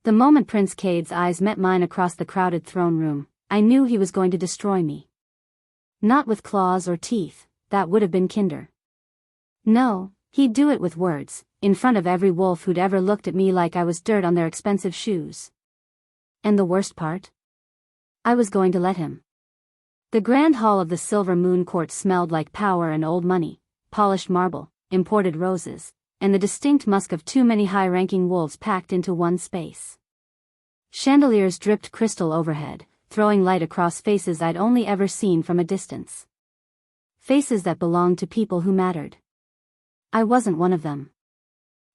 The moment Prince Cade's eyes met mine across the crowded throne room, I knew he was going to destroy me. Not with claws or teeth, that would have been kinder. No, he'd do it with words, in front of every wolf who'd ever looked at me like I was dirt on their expensive shoes. And the worst part? I was going to let him. The grand hall of the Silver Moon Court smelled like power and old money, polished marble, imported roses, and the distinct musk of too many high-ranking wolves packed into one space. Chandeliers dripped crystal overhead, throwing light across faces I'd only ever seen from a distance. Faces that belonged to people who mattered. I wasn't one of them.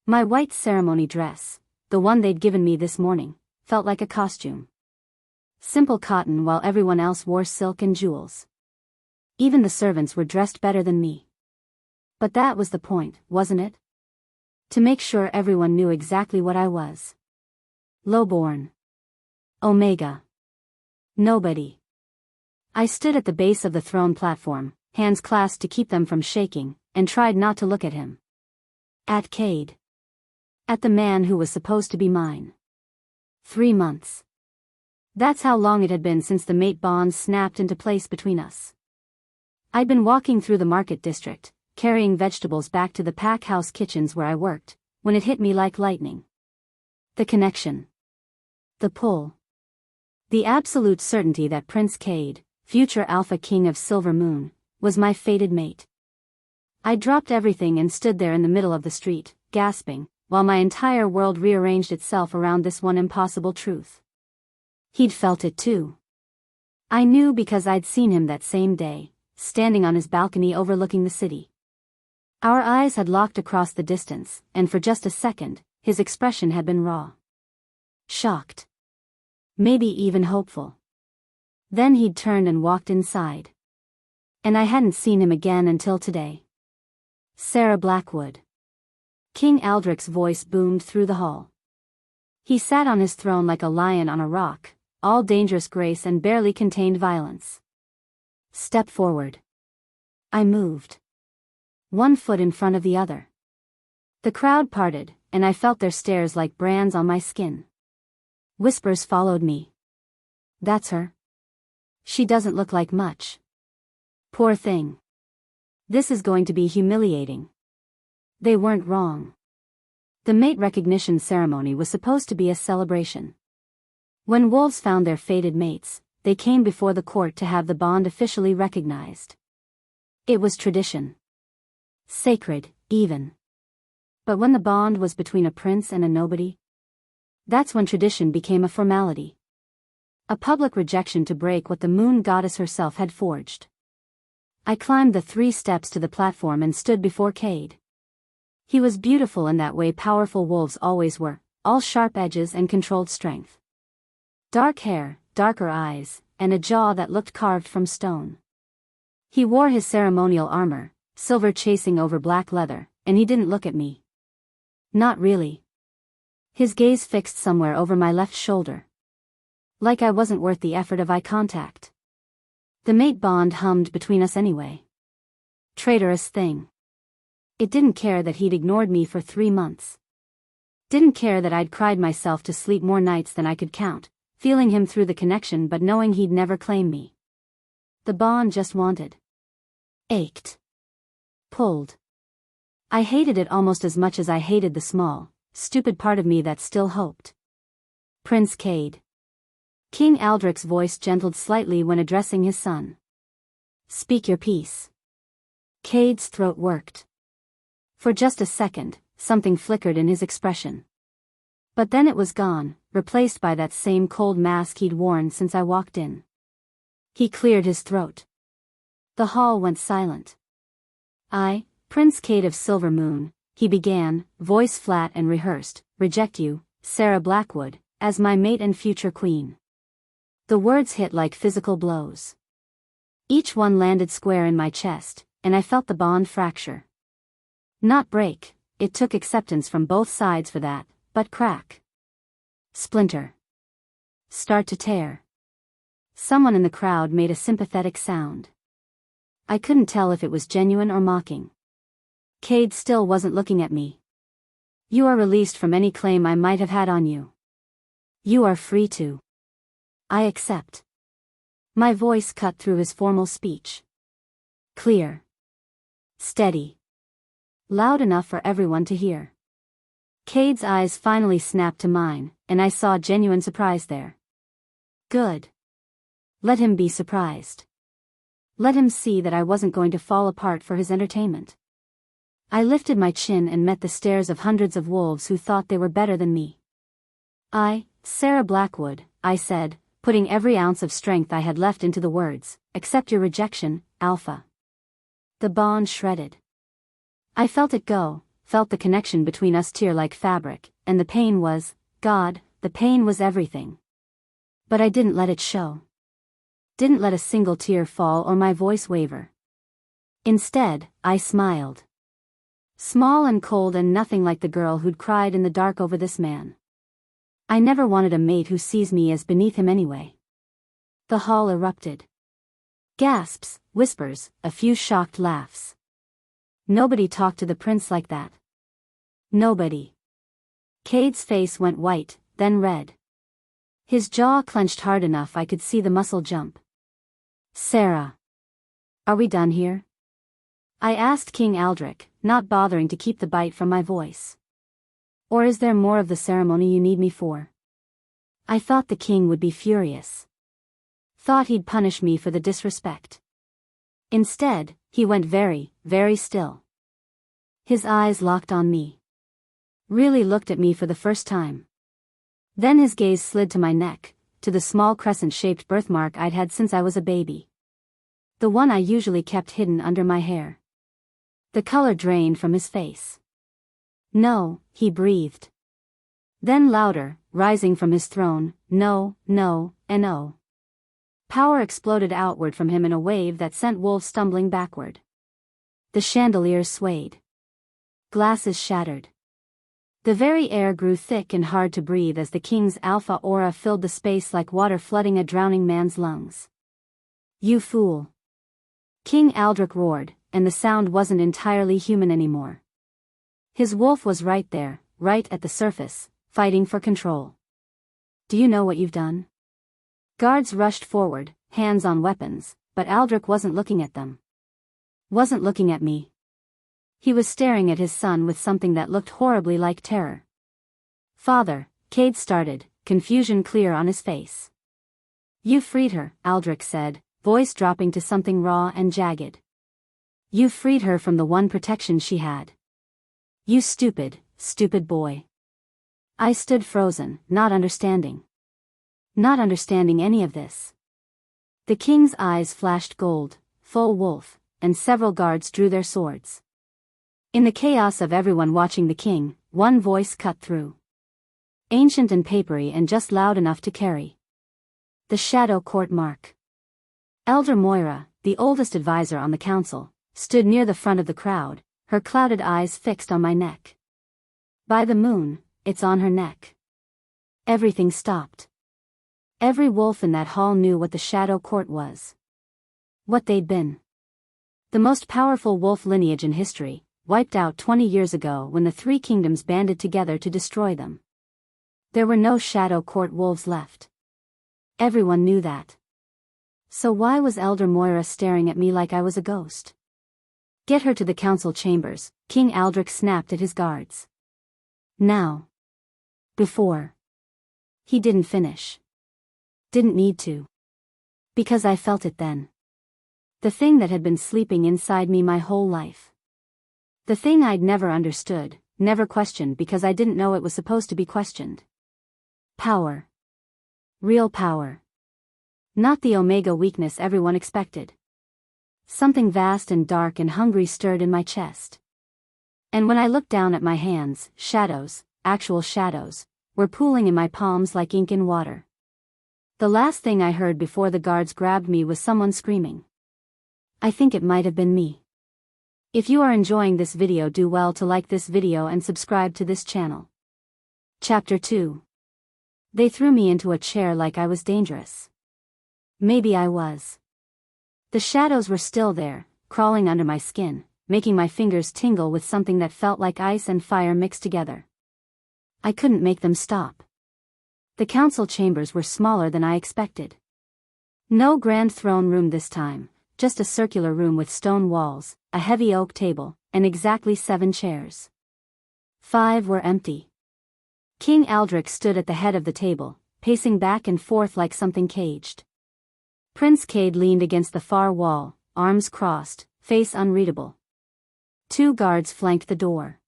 My white ceremony dress, the one they'd given me this morning, felt like a costume. Simple cotton while everyone else wore silk and jewels. Even the servants were dressed better than me. But that was the point, wasn't it? To make sure everyone knew exactly what I was. Lowborn. Omega. Nobody. I stood at the base of the throne platform, hands clasped to keep them from shaking, and tried not to look at him. At Cade. At the man who was supposed to be mine. 3 months. That's how long it had been since the mate bond snapped into place between us. I'd been walking through the market district, carrying vegetables back to the pack house kitchens where I worked, when it hit me like lightning. The connection. The pull. The absolute certainty that Prince Cade, future Alpha King of Silver Moon, was my fated mate. I dropped everything and stood there in the middle of the street, gasping, while my entire world rearranged itself around this one impossible truth. He'd felt it too. I knew because I'd seen him that same day, standing on his balcony overlooking the city. Our eyes had locked across the distance, and for just a second, his expression had been raw. Shocked. Maybe even hopeful. Then he'd turned and walked inside. And I hadn't seen him again until today. Sarah Blackwood. King Aldrich's voice boomed through the hall. He sat on his throne like a lion on a rock, all dangerous grace and barely contained violence. Step forward. I moved. 1 foot in front of the other. The crowd parted, and I felt their stares like brands on my skin. Whispers followed me. That's her. She doesn't look like much. Poor thing. This is going to be humiliating. They weren't wrong. The mate recognition ceremony was supposed to be a celebration. When wolves found their fated mates, they came before the court to have the bond officially recognized. It was tradition. Sacred, even. But when the bond was between a prince and a nobody, that's when tradition became a formality. A public rejection to break what the moon goddess herself had forged. I climbed the 3 steps to the platform and stood before Cade. He was beautiful in that way powerful wolves always were, all sharp edges and controlled strength. Dark hair, darker eyes, and a jaw that looked carved from stone. He wore his ceremonial armor, silver chasing over black leather, and he didn't look at me. Not really. His gaze fixed somewhere over my left shoulder. Like I wasn't worth the effort of eye contact. The mate bond hummed between us anyway. Traitorous thing. It didn't care that he'd ignored me for 3 months. Didn't care that I'd cried myself to sleep more nights than I could count, feeling him through the connection but knowing he'd never claim me. The bond just wanted. Ached. Pulled. I hated it almost as much as I hated the small, stupid part of me that still hoped. Prince Cade. King Aldrich's voice gentled slightly when addressing his son. Speak your piece. Cade's throat worked. For just a second, something flickered in his expression. But then it was gone, replaced by that same cold mask he'd worn since I walked in. He cleared his throat. The hall went silent. I, Prince Cade of Silver Moon, he began, voice flat and rehearsed, reject you, Sarah Blackwood, as my mate and future queen. The words hit like physical blows. Each one landed square in my chest, and I felt the bond fracture. Not break, it took acceptance from both sides for that, but crack. Splinter. Start to tear. Someone in the crowd made a sympathetic sound. I couldn't tell if it was genuine or mocking. Cade still wasn't looking at me. You are released from any claim I might have had on you. You are free to. I accept. My voice cut through his formal speech. Clear. Steady. Loud enough for everyone to hear. Cade's eyes finally snapped to mine, and I saw genuine surprise there. Good. Let him be surprised. Let him see that I wasn't going to fall apart for his entertainment. I lifted my chin and met the stares of hundreds of wolves who thought they were better than me. Sarah Blackwood, I said, putting every ounce of strength I had left into the words, accept your rejection, Alpha. The bond shredded. I felt it go, felt the connection between us tear like fabric, and the pain was, God, the pain was everything. But I didn't let it show. Didn't let a single tear fall or my voice waver. Instead, I smiled. Small and cold and nothing like the girl who'd cried in the dark over this man. I never wanted a mate who sees me as beneath him anyway. The hall erupted. Gasps, whispers, a few shocked laughs. Nobody talked to the prince like that. Nobody. Cade's face went white, then red. His jaw clenched hard enough I could see the muscle jump. Sarah. Are we done here? I asked King Aldrich, not bothering to keep the bite from my voice. Or is there more of the ceremony you need me for? I thought the king would be furious. Thought he'd punish me for the disrespect. Instead, he went very, very still. His eyes locked on me. Really looked at me for the first time. Then his gaze slid to my neck, to the small crescent-shaped birthmark I'd had since I was a baby. The one I usually kept hidden under my hair. The color drained from his face. No, he breathed. Then louder, rising from his throne, no, no, and no. Power exploded outward from him in a wave that sent wolves stumbling backward. The chandeliers swayed. Glasses shattered. The very air grew thick and hard to breathe as the king's alpha aura filled the space like water flooding a drowning man's lungs. You fool. King Aldrich roared, and the sound wasn't entirely human anymore. His wolf was right there, right at the surface, fighting for control. Do you know what you've done? Guards rushed forward, hands on weapons, but Aldrich wasn't looking at them. Wasn't looking at me. He was staring at his son with something that looked horribly like terror. Father, Cade started, confusion clear on his face. You freed her, Aldrich said, voice dropping to something raw and jagged. You freed her from the one protection she had. You stupid, stupid boy. I stood frozen, not understanding. Not understanding any of this. The king's eyes flashed gold, full wolf, and several guards drew their swords. In the chaos of everyone watching the king, one voice cut through. Ancient and papery and just loud enough to carry. The Shadow Court Mark. Elder Moira, the oldest advisor on the council, stood near the front of the crowd, her clouded eyes fixed on my neck. By the moon, it's on her neck. Everything stopped. Every wolf in that hall knew what the Shadow Court was. What they'd been. The most powerful wolf lineage in history, wiped out 20 years ago when the three kingdoms banded together to destroy them. There were no Shadow Court wolves left. Everyone knew that. So why was Elder Moira staring at me like I was a ghost? Get her to the council chambers, King Aldrich snapped at his guards. Now. Before. He didn't finish. Didn't need to. Because I felt it then. The thing that had been sleeping inside me my whole life. The thing I'd never understood, never questioned because I didn't know it was supposed to be questioned. Power. Real power. Not the Omega weakness everyone expected. Something vast and dark and hungry stirred in my chest. And when I looked down at my hands, shadows, actual shadows, were pooling in my palms like ink in water. The last thing I heard before the guards grabbed me was someone screaming. I think it might have been me. If you are enjoying this video, do well to like this video and subscribe to this channel. Chapter 2. They threw me into a chair like I was dangerous. Maybe I was. The shadows were still there, crawling under my skin, making my fingers tingle with something that felt like ice and fire mixed together. I couldn't make them stop. The council chambers were smaller than I expected. No grand throne room this time, just a circular room with stone walls, a heavy oak table, and exactly 7 chairs. 5 were empty. King Aldrich stood at the head of the table, pacing back and forth like something caged. Prince Cade leaned against the far wall, arms crossed, face unreadable. 2 guards flanked the door.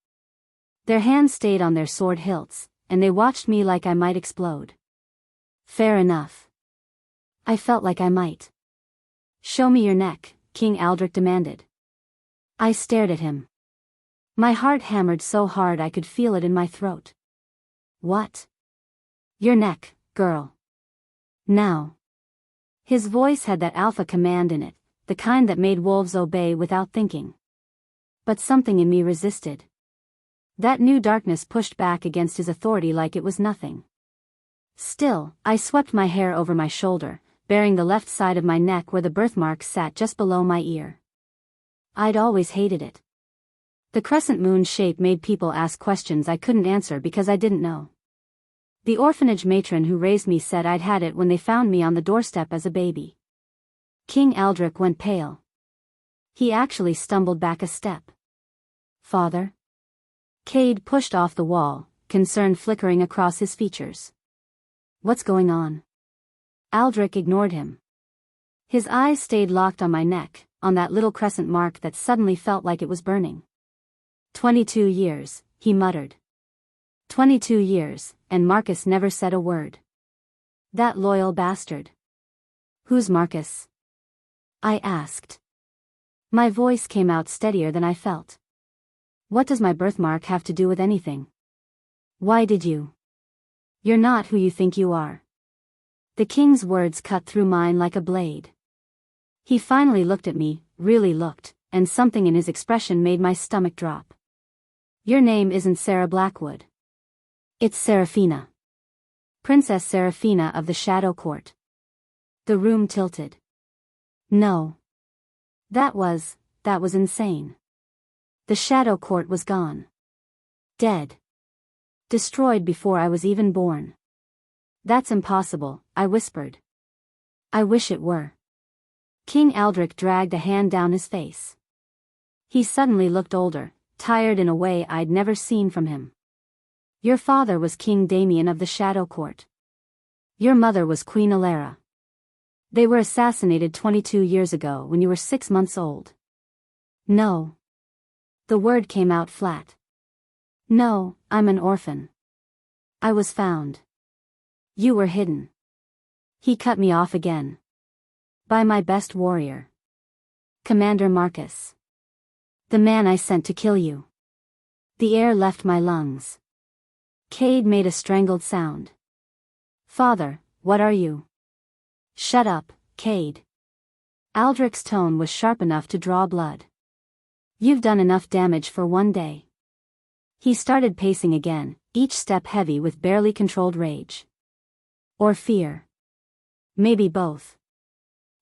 Their hands stayed on their sword hilts, and they watched me like I might explode. Fair enough. I felt like I might. "Show me your neck," King Aldrich demanded. I stared at him. My heart hammered so hard I could feel it in my throat. "What?" "Your neck, girl. Now." His voice had that alpha command in it, the kind that made wolves obey without thinking. But something in me resisted. That new darkness pushed back against his authority like it was nothing. Still, I swept my hair over my shoulder, baring the left side of my neck where the birthmark sat just below my ear. I'd always hated it. The crescent moon shape made people ask questions I couldn't answer because I didn't know. The orphanage matron who raised me said I'd had it when they found me on the doorstep as a baby. King Aldrich went pale. He actually stumbled back a step. "Father?" Cade pushed off the wall, concern flickering across his features. "What's going on?" Aldrich ignored him. His eyes stayed locked on my neck, on that little crescent mark that suddenly felt like it was burning. 22 years, he muttered. 22 years, and Marcus never said a word. That loyal bastard. "Who's Marcus?" I asked. My voice came out steadier than I felt. "What does my birthmark have to do with anything? Why did you? You're not who you think you are." The king's words cut through mine like a blade. He finally looked at me, really looked, and something in his expression made my stomach drop. "Your name isn't Sarah Blackwood. It's Seraphina. Princess Seraphina of the Shadow Court." The room tilted. No. That was insane. The Shadow Court was gone. Dead. Destroyed before I was even born. "That's impossible," I whispered. "I wish it were." King Aldrich dragged a hand down his face. He suddenly looked older, tired in a way I'd never seen from him. "Your father was King Damien of the Shadow Court. Your mother was Queen Alara. They were assassinated 22 years ago when you were 6 months old." "No." The word came out flat. "No, I'm an orphan. I was found. You were hidden." He cut me off again. "By my best warrior. Commander Marcus. The man I sent to kill you." The air left my lungs. Cade made a strangled sound. "Father, what are you?" "Shut up, Cade." Aldrich's tone was sharp enough to draw blood. "You've done enough damage for one day." He started pacing again, each step heavy with barely controlled rage. Or fear. Maybe both.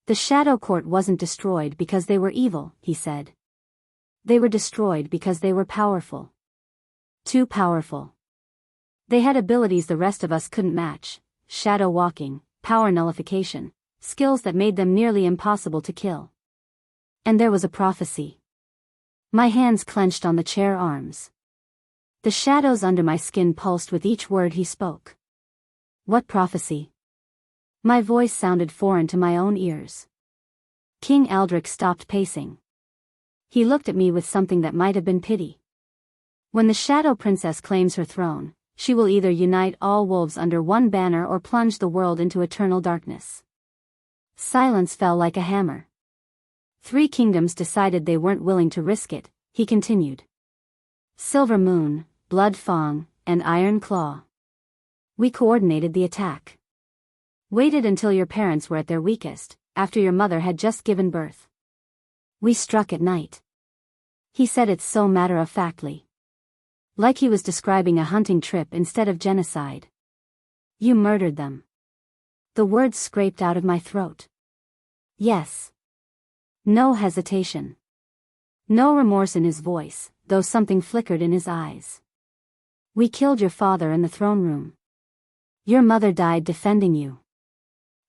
"The Shadow Court wasn't destroyed because they were evil," he said. "They were destroyed because they were powerful. Too powerful. They had abilities the rest of us couldn't match, shadow walking, power nullification, skills that made them nearly impossible to kill. And there was a prophecy." My hands clenched on the chair arms. The shadows under my skin pulsed with each word he spoke. "What prophecy?" My voice sounded foreign to my own ears. King Aldrich stopped pacing. He looked at me with something that might have been pity. "When the Shadow Princess claims her throne, she will either unite all wolves under one banner or plunge the world into eternal darkness." Silence fell like a hammer. 3 kingdoms decided they weren't willing to risk it, he continued. Silver Moon, Blood Fang, and Iron Claw. We coordinated the attack. Waited until your parents were at their weakest, after your mother had just given birth. We struck at night. He said it so matter-of-factly. Like he was describing a hunting trip instead of genocide. You murdered them. The words scraped out of my throat. Yes. No hesitation. No remorse in his voice, though something flickered in his eyes. We killed your father in the throne room. Your mother died defending you.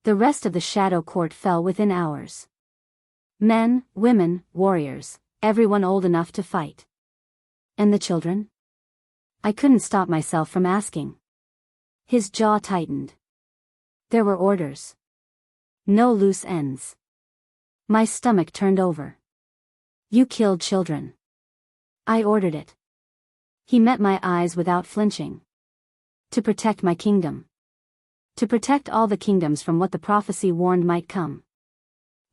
The rest of the shadow court fell within hours. Men, women, warriors, everyone old enough to fight. And the children? I couldn't stop myself from asking. His jaw tightened. There were orders. No loose ends. My stomach turned over. You killed children. I ordered it. He met my eyes without flinching. To protect my kingdom. To protect all the kingdoms from what the prophecy warned might come.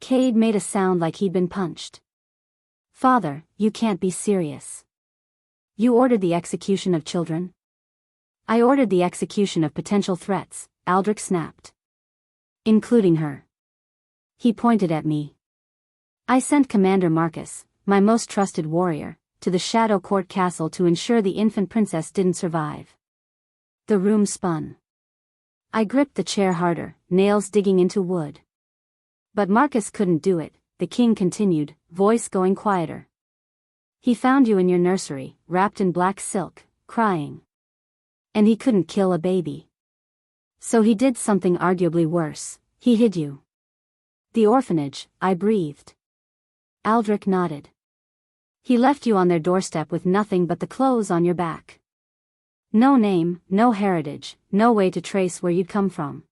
Cade made a sound like he'd been punched. Father, you can't be serious. You ordered the execution of children? I ordered the execution of potential threats, Aldrich snapped. Including her. He pointed at me. I sent Commander Marcus, my most trusted warrior, to the Shadow Court Castle to ensure the infant princess didn't survive. The room spun. I gripped the chair harder, nails digging into wood. But Marcus couldn't do it, the king continued, voice going quieter. He found you in your nursery, wrapped in black silk, crying. And he couldn't kill a baby. So he did something arguably worse, he hid you. The orphanage, I breathed. Aldrich nodded. He left you on their doorstep with nothing but the clothes on your back. No name, no heritage, no way to trace where you'd come from.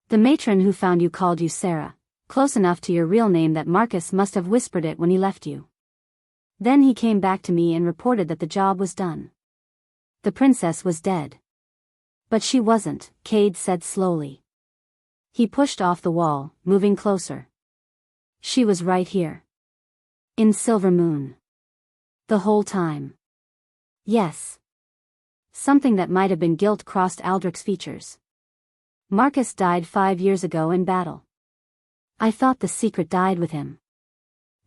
The matron who found you called you Sarah, close enough to your real name that Marcus must have whispered it when he left you. Then he came back to me and reported that the job was done. The princess was dead. But she wasn't, Cade said slowly. He pushed off the wall, moving closer. She was right here. In Silver Moon. The whole time. Yes. Something that might have been guilt crossed Aldrich's features. Marcus died 5 years ago in battle. I thought the secret died with him.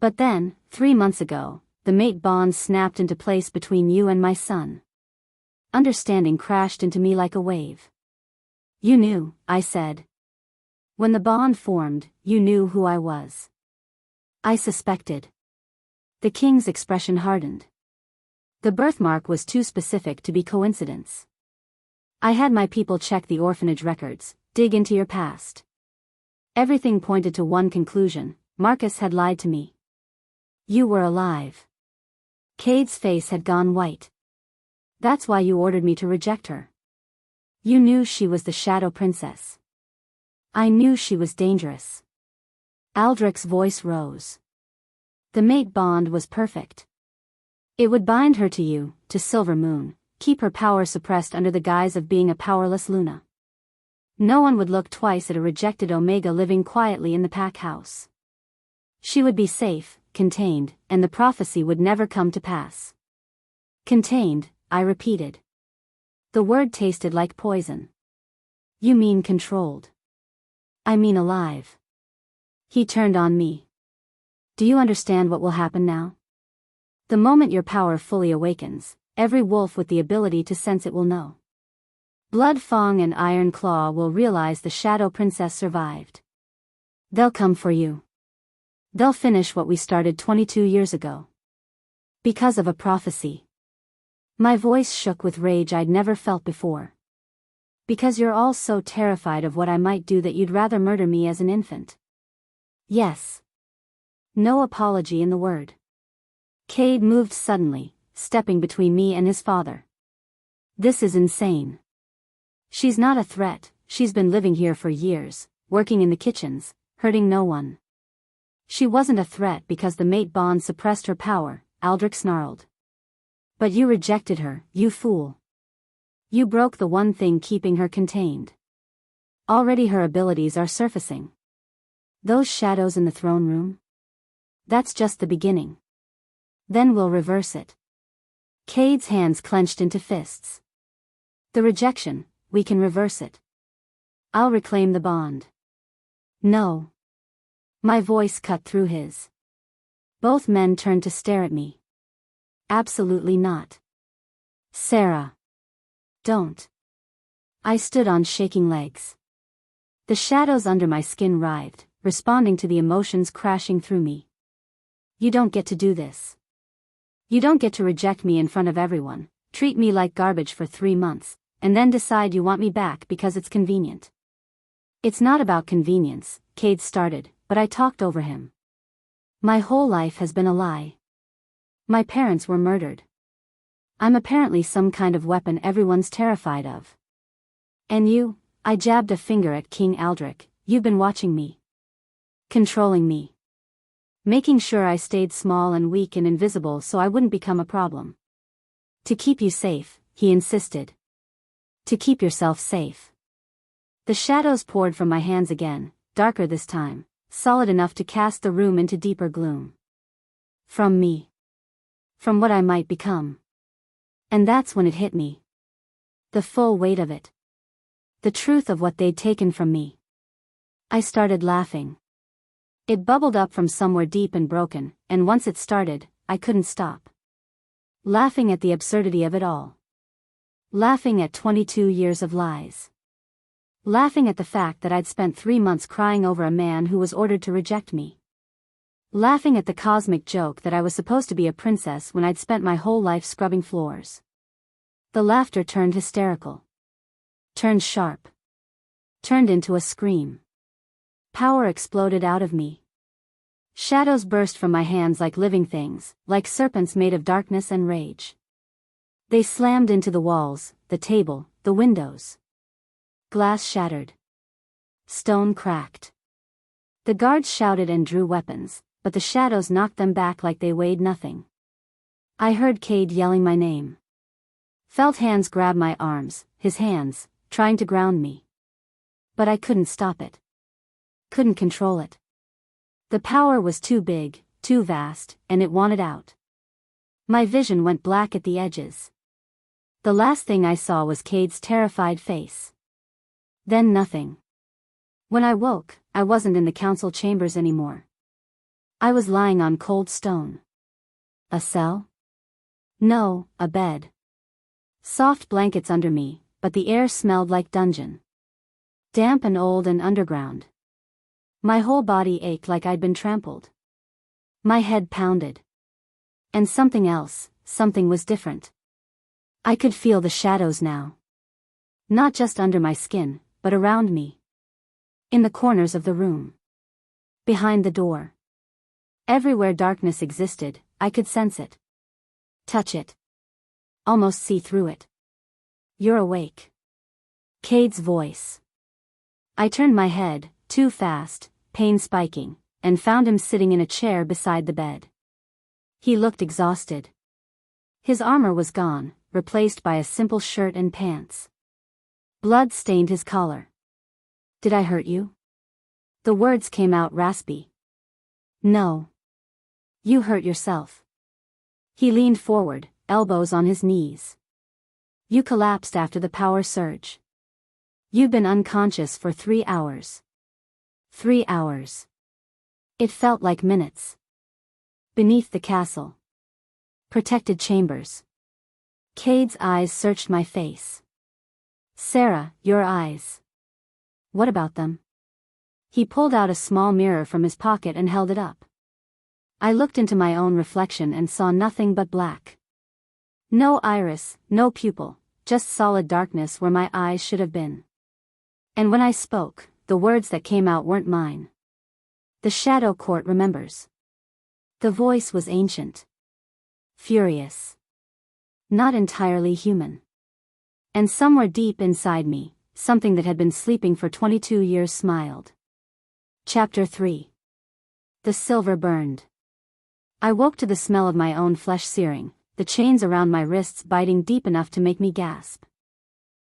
But then, 3 months ago, the mate bond snapped into place between you and my son. Understanding crashed into me like a wave. You knew, I said. When the bond formed, you knew who I was. I suspected. The king's expression hardened. The birthmark was too specific to be coincidence. I had my people check the orphanage records, dig into your past. Everything pointed to one conclusion: Marcus had lied to me. You were alive. Cade's face had gone white. That's why you ordered me to reject her. You knew she was the Shadow Princess. I knew she was dangerous. Aldrich's voice rose. The mate bond was perfect. It would bind her to you, to Silver Moon, keep her power suppressed under the guise of being a powerless Luna. No one would look twice at a rejected Omega living quietly in the pack house. She would be safe, contained, and the prophecy would never come to pass. Contained, I repeated. The word tasted like poison. You mean controlled. I mean alive. He turned on me. Do you understand what will happen now? The moment your power fully awakens, every wolf with the ability to sense it will know. Blood Fang and Iron Claw will realize the Shadow Princess survived. They'll come for you. They'll finish what we started 22 years ago. Because of a prophecy. My voice shook with rage I'd never felt before. Because you're all so terrified of what I might do that you'd rather murder me as an infant. Yes. No apology in the word. Cade moved suddenly, stepping between me and his father. This is insane. She's not a threat, she's been living here for years, working in the kitchens, hurting no one. She wasn't a threat because the mate bond suppressed her power, Aldrich snarled. But you rejected her, you fool. You broke the one thing keeping her contained. Already her abilities are surfacing. Those shadows in the throne room? That's just the beginning. Then we'll reverse it. Cade's hands clenched into fists. The rejection, we can reverse it. I'll reclaim the bond. No. My voice cut through his. Both men turned to stare at me. Absolutely not. Sarah. Don't. I stood on shaking legs. The shadows under my skin writhed, responding to the emotions crashing through me. You don't get to do this. You don't get to reject me in front of everyone, treat me like garbage for 3 months, and then decide you want me back because it's convenient. It's not about convenience, Cade started, but I talked over him. My whole life has been a lie. My parents were murdered. I'm apparently some kind of weapon everyone's terrified of. And you, I jabbed a finger at King Aldrich, you've been watching me. Controlling me. Making sure I stayed small and weak and invisible so I wouldn't become a problem. To keep you safe, he insisted. To keep yourself safe. The shadows poured from my hands again, darker this time, solid enough to cast the room into deeper gloom. From me. From what I might become. And that's when it hit me. The full weight of it. The truth of what they'd taken from me. I started laughing. It bubbled up from somewhere deep and broken, and once it started, I couldn't stop. Laughing at the absurdity of it all. Laughing at 22 years of lies. Laughing at the fact that I'd spent 3 months crying over a man who was ordered to reject me. Laughing at the cosmic joke that I was supposed to be a princess when I'd spent my whole life scrubbing floors. The laughter turned hysterical. Turned sharp. Turned into a scream. Power exploded out of me. Shadows burst from my hands like living things, like serpents made of darkness and rage. They slammed into the walls, the table, the windows. Glass shattered. Stone cracked. The guards shouted and drew weapons, but the shadows knocked them back like they weighed nothing. I heard Cade yelling my name. Felt hands grab my arms, his hands, trying to ground me. But I couldn't stop it. Couldn't control it. The power was too big, too vast, and it wanted out. My vision went black at the edges. The last thing I saw was Cade's terrified face. Then nothing. When I woke, I wasn't in the council chambers anymore. I was lying on cold stone. A cell? No, a bed. Soft blankets under me, but the air smelled like dungeon. Damp and old and underground. My whole body ached like I'd been trampled. My head pounded. And something else, something was different. I could feel the shadows now. Not just under my skin, but around me. In the corners of the room. Behind the door. Everywhere darkness existed, I could sense it. Touch it. Almost see through it. You're awake. Cade's voice. I turned my head, too fast, pain spiking, and found him sitting in a chair beside the bed. He looked exhausted. His armor was gone, replaced by a simple shirt and pants. Blood stained his collar. Did I hurt you? The words came out raspy. No. You hurt yourself. He leaned forward, elbows on his knees. You collapsed after the power surge. You've been unconscious for 3 hours. 3 hours. It felt like minutes. Beneath the castle. Protected chambers. Cade's eyes searched my face. Sarah, your eyes. What about them? He pulled out a small mirror from his pocket and held it up. I looked into my own reflection and saw nothing but black. No iris, no pupil, just solid darkness where my eyes should have been. And when I spoke, the words that came out weren't mine. The Shadow Court remembers. The voice was ancient. Furious. Not entirely human. And somewhere deep inside me, something that had been sleeping for 22 years smiled. Chapter 3. The silver burned. I woke to the smell of my own flesh searing, the chains around my wrists biting deep enough to make me gasp.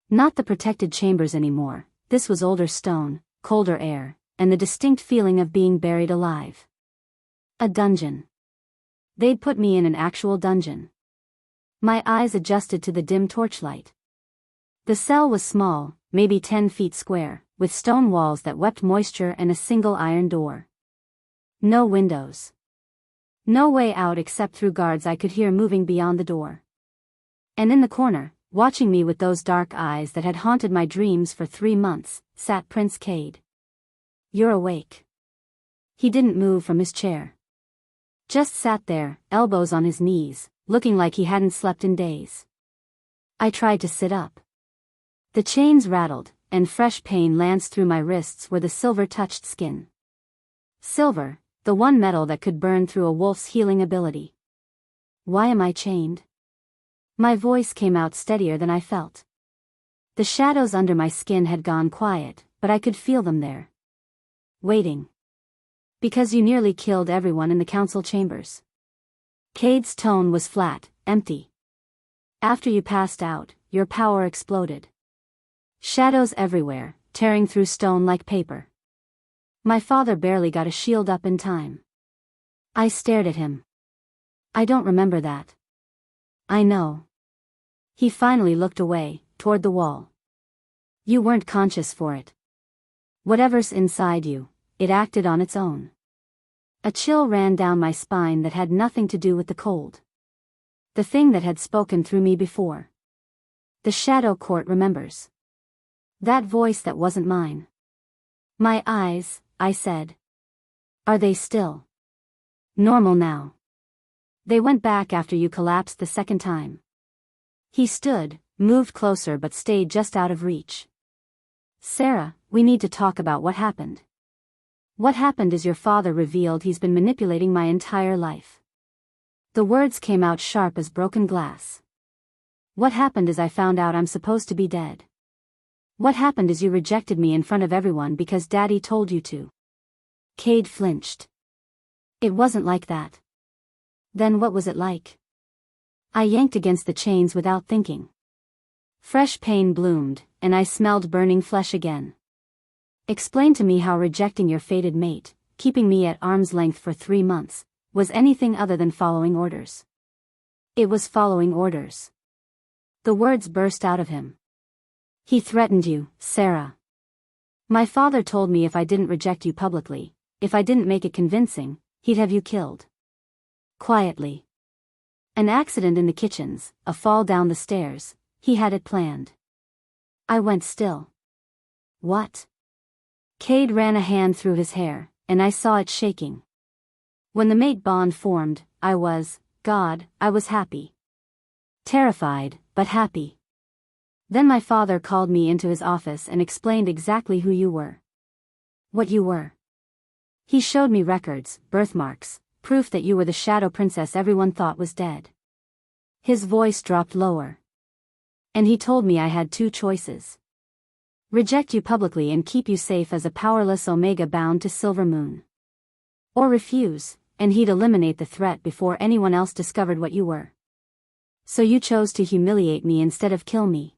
Not the protected chambers anymore, this was older stone, colder air, and the distinct feeling of being buried alive. A dungeon. They'd put me in an actual dungeon. My eyes adjusted to the dim torchlight. The cell was small, maybe 10 feet square, with stone walls that wept moisture and a single iron door. No windows. No way out except through guards I could hear moving beyond the door. And in the corner, watching me with those dark eyes that had haunted my dreams for 3 months, sat Prince Cade. You're awake. He didn't move from his chair. Just sat there, elbows on his knees, looking like he hadn't slept in days. I tried to sit up. The chains rattled, and fresh pain lanced through my wrists where the silver touched skin. Silver, the one metal that could burn through a wolf's healing ability. Why am I chained? My voice came out steadier than I felt. The shadows under my skin had gone quiet, but I could feel them there. Waiting. Because you nearly killed everyone in the council chambers. Cade's tone was flat, empty. After you passed out, your power exploded. Shadows everywhere, tearing through stone like paper. My father barely got a shield up in time. I stared at him. I don't remember that. I know. He finally looked away, toward the wall. You weren't conscious for it. Whatever's inside you, it acted on its own. A chill ran down my spine that had nothing to do with the cold. The thing that had spoken through me before. The Shadow Court remembers. That voice that wasn't mine. My eyes, I said. Are they still normal now? They went back after you collapsed the second time. He stood, moved closer but stayed just out of reach. Sarah, we need to talk about what happened. What happened is your father revealed he's been manipulating my entire life. The words came out sharp as broken glass. What happened is I found out I'm supposed to be dead. What happened is you rejected me in front of everyone because Daddy told you to. Cade flinched. It wasn't like that. Then what was it like? I yanked against the chains without thinking. Fresh pain bloomed, and I smelled burning flesh again. Explain to me how rejecting your fated mate, keeping me at arm's length for 3 months, was anything other than following orders. It was following orders. The words burst out of him. He threatened you, Sarah. My father told me if I didn't reject you publicly, if I didn't make it convincing, he'd have you killed. Quietly. An accident in the kitchens, a fall down the stairs, he had it planned. I went still. What? Cade ran a hand through his hair, and I saw it shaking. When the mate bond formed, I was happy. Terrified, but happy. Then my father called me into his office and explained exactly who you were. What you were. He showed me records, birthmarks, proof that you were the shadow princess everyone thought was dead. His voice dropped lower. And he told me I had 2 choices. Reject you publicly and keep you safe as a powerless Omega bound to Silver Moon. Or refuse, and he'd eliminate the threat before anyone else discovered what you were. So you chose to humiliate me instead of kill me.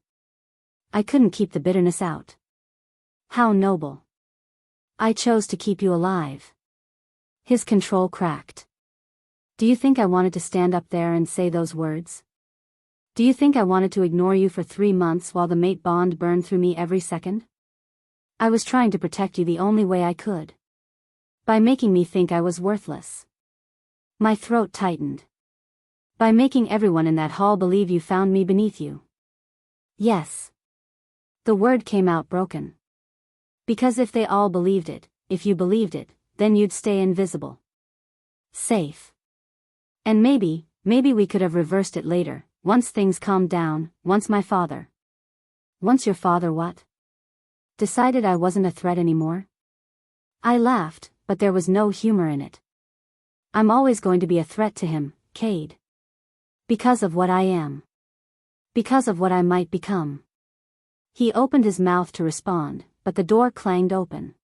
I couldn't keep the bitterness out. How noble. I chose to keep you alive. His control cracked. Do you think I wanted to stand up there and say those words? Do you think I wanted to ignore you for 3 months while the mate bond burned through me every second? I was trying to protect you the only way I could. By making me think I was worthless. My throat tightened. By making everyone in that hall believe you found me beneath you. Yes. The word came out broken. Because if they all believed it, if you believed it, then you'd stay invisible. Safe. And maybe we could have reversed it later, once things calmed down, once my father. Once your father what? Decided I wasn't a threat anymore? I laughed, but there was no humor in it. I'm always going to be a threat to him, Cade. Because of what I am. Because of what I might become. He opened his mouth to respond, but the door clanged open.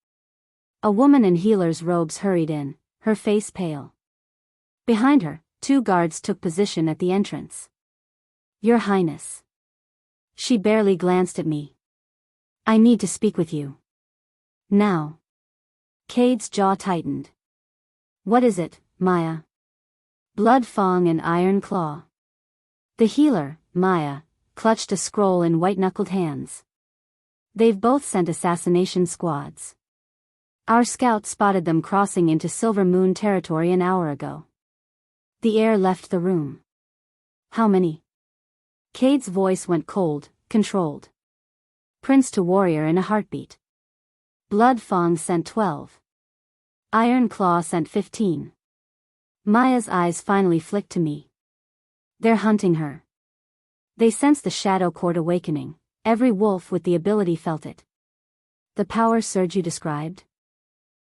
A woman in healer's robes hurried in, her face pale. Behind her, 2 guards took position at the entrance. Your Highness. She barely glanced at me. I need to speak with you. Now. Cade's jaw tightened. What is it, Maya? Blood Fong and Iron Claw. The healer, Maya, clutched a scroll in white-knuckled hands. They've both sent assassination squads. Our scouts spotted them crossing into Silver Moon territory an hour ago. The air left the room. How many? Cade's voice went cold, controlled. Prince to warrior in a heartbeat. Blood Fong sent 12. Iron Claw sent 15. Maya's eyes finally flicked to me. They're hunting her. They sense the Shadow Court awakening. Every wolf with the ability felt it. The power surge you described?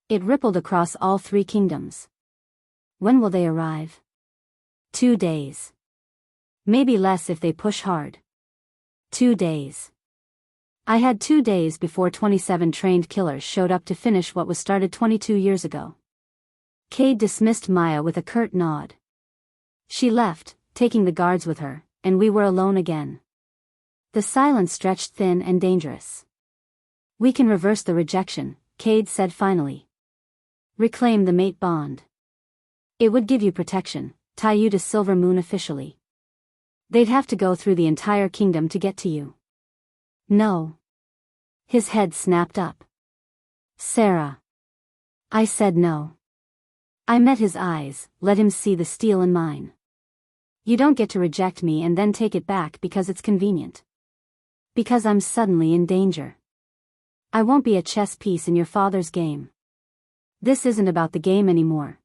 It rippled across all 3 kingdoms. When will they arrive? 2 days. Maybe less if they push hard. 2 days. I had 2 days before 27 trained killers showed up to finish what was started 22 years ago. Cade dismissed Maya with a curt nod. She left, taking the guards with her, and we were alone again. The silence stretched thin and dangerous. We can reverse the rejection, Cade said finally. Reclaim the mate bond. It would give you protection, tie you to Silver Moon officially. They'd have to go through the entire kingdom to get to you. No. His head snapped up. Sarah. I said no. I met his eyes, let him see the steel in mine. You don't get to reject me and then take it back because it's convenient. Because I'm suddenly in danger. I won't be a chess piece in your father's game. This isn't about the game anymore.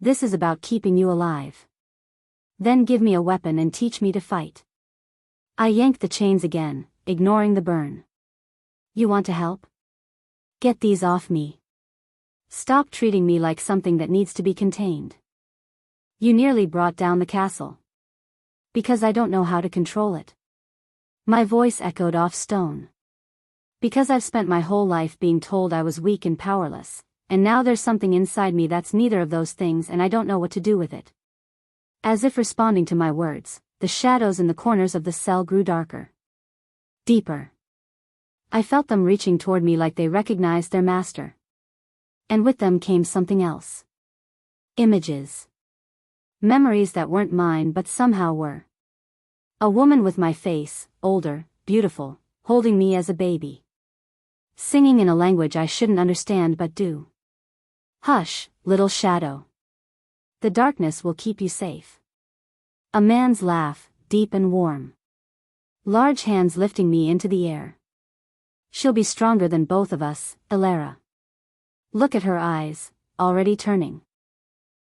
This is about keeping you alive. Then give me a weapon and teach me to fight. I yanked the chains again, ignoring the burn. You want to help? Get these off me. Stop treating me like something that needs to be contained. You nearly brought down the castle. Because I don't know how to control it. My voice echoed off stone. Because I've spent my whole life being told I was weak and powerless, and now there's something inside me that's neither of those things and I don't know what to do with it. As if responding to my words, the shadows in the corners of the cell grew darker. Deeper. I felt them reaching toward me like they recognized their master. And with them came something else. Images. Memories that weren't mine but somehow were. A woman with my face, older, beautiful, holding me as a baby. Singing in a language I shouldn't understand but do. Hush, little shadow. The darkness will keep you safe. A man's laugh, deep and warm. Large hands lifting me into the air. She'll be stronger than both of us, Elara. Look at her eyes, already turning.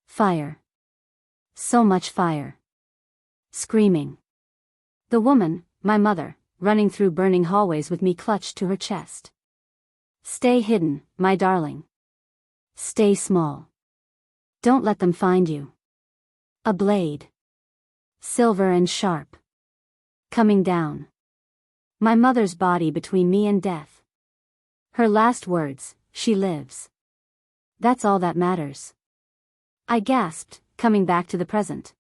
Fire. So much fire. Screaming. The woman, my mother, running through burning hallways with me clutched to her chest. Stay hidden, my darling. Stay small. Don't let them find you. A blade. Silver and sharp. Coming down. My mother's body between me and death. Her last words, she lives. That's all that matters. I gasped, coming back to the present.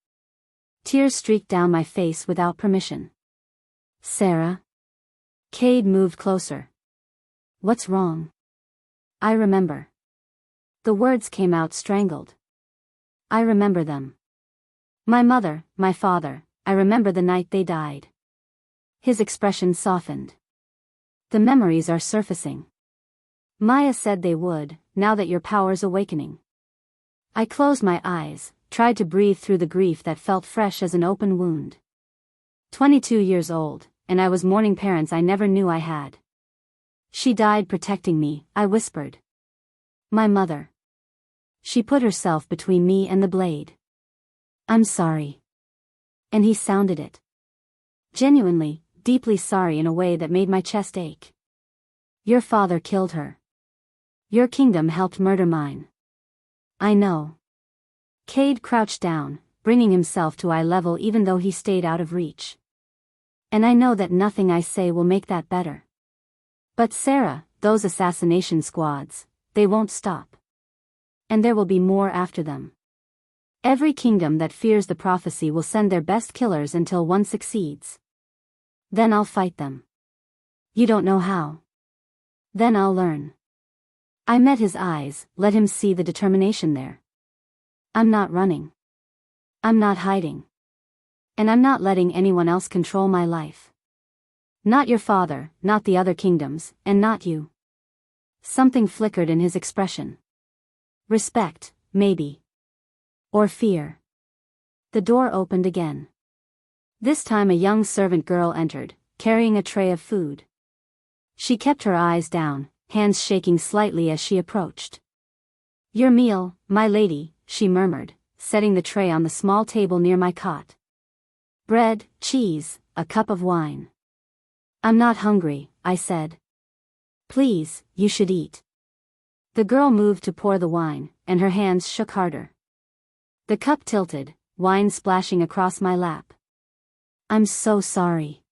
Tears streaked down my face without permission. Sarah? Cade moved closer. What's wrong? I remember. The words came out strangled. I remember them. My mother, my father, I remember the night they died. His expression softened. The memories are surfacing. Maya said they would, now that your power's awakening. I closed my eyes, tried to breathe through the grief that felt fresh as an open wound. 22 years old, and I was mourning parents I never knew I had. She died protecting me, I whispered. My mother. She put herself between me and the blade. I'm sorry. And he sounded it. Genuinely, deeply sorry in a way that made my chest ache. Your father killed her. Your kingdom helped murder mine. I know. Cade crouched down, bringing himself to eye level even though he stayed out of reach. And I know that nothing I say will make that better. But Sarah, those assassination squads, they won't stop. And there will be more after them. Every kingdom that fears the prophecy will send their best killers until one succeeds. Then I'll fight them. You don't know how. Then I'll learn. I met his eyes, let him see the determination there. I'm not running. I'm not hiding. And I'm not letting anyone else control my life. Not your father, not the other kingdoms, and not you. Something flickered in his expression. Respect, maybe. Or fear. The door opened again. This time a young servant girl entered, carrying a tray of food. She kept her eyes down, hands shaking slightly as she approached. Your meal, my lady, she murmured, setting the tray on the small table near my cot. Bread, cheese, a cup of wine. I'm not hungry, I said. Please, you should eat. The girl moved to pour the wine, and her hands shook harder. The cup tilted, wine splashing across my lap. I'm so sorry.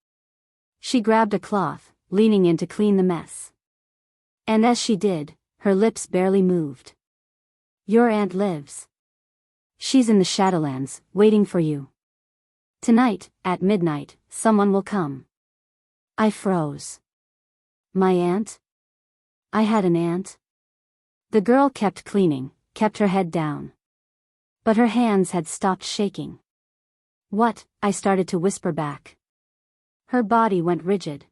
She grabbed a cloth, leaning in to clean the mess. And as she did, her lips barely moved. Your aunt lives. She's in the Shadowlands, waiting for you. Tonight, at midnight, someone will come. I froze. My aunt? I had an aunt? The girl kept cleaning, kept her head down. But her hands had stopped shaking. What? I started to whisper back. Her body went rigid.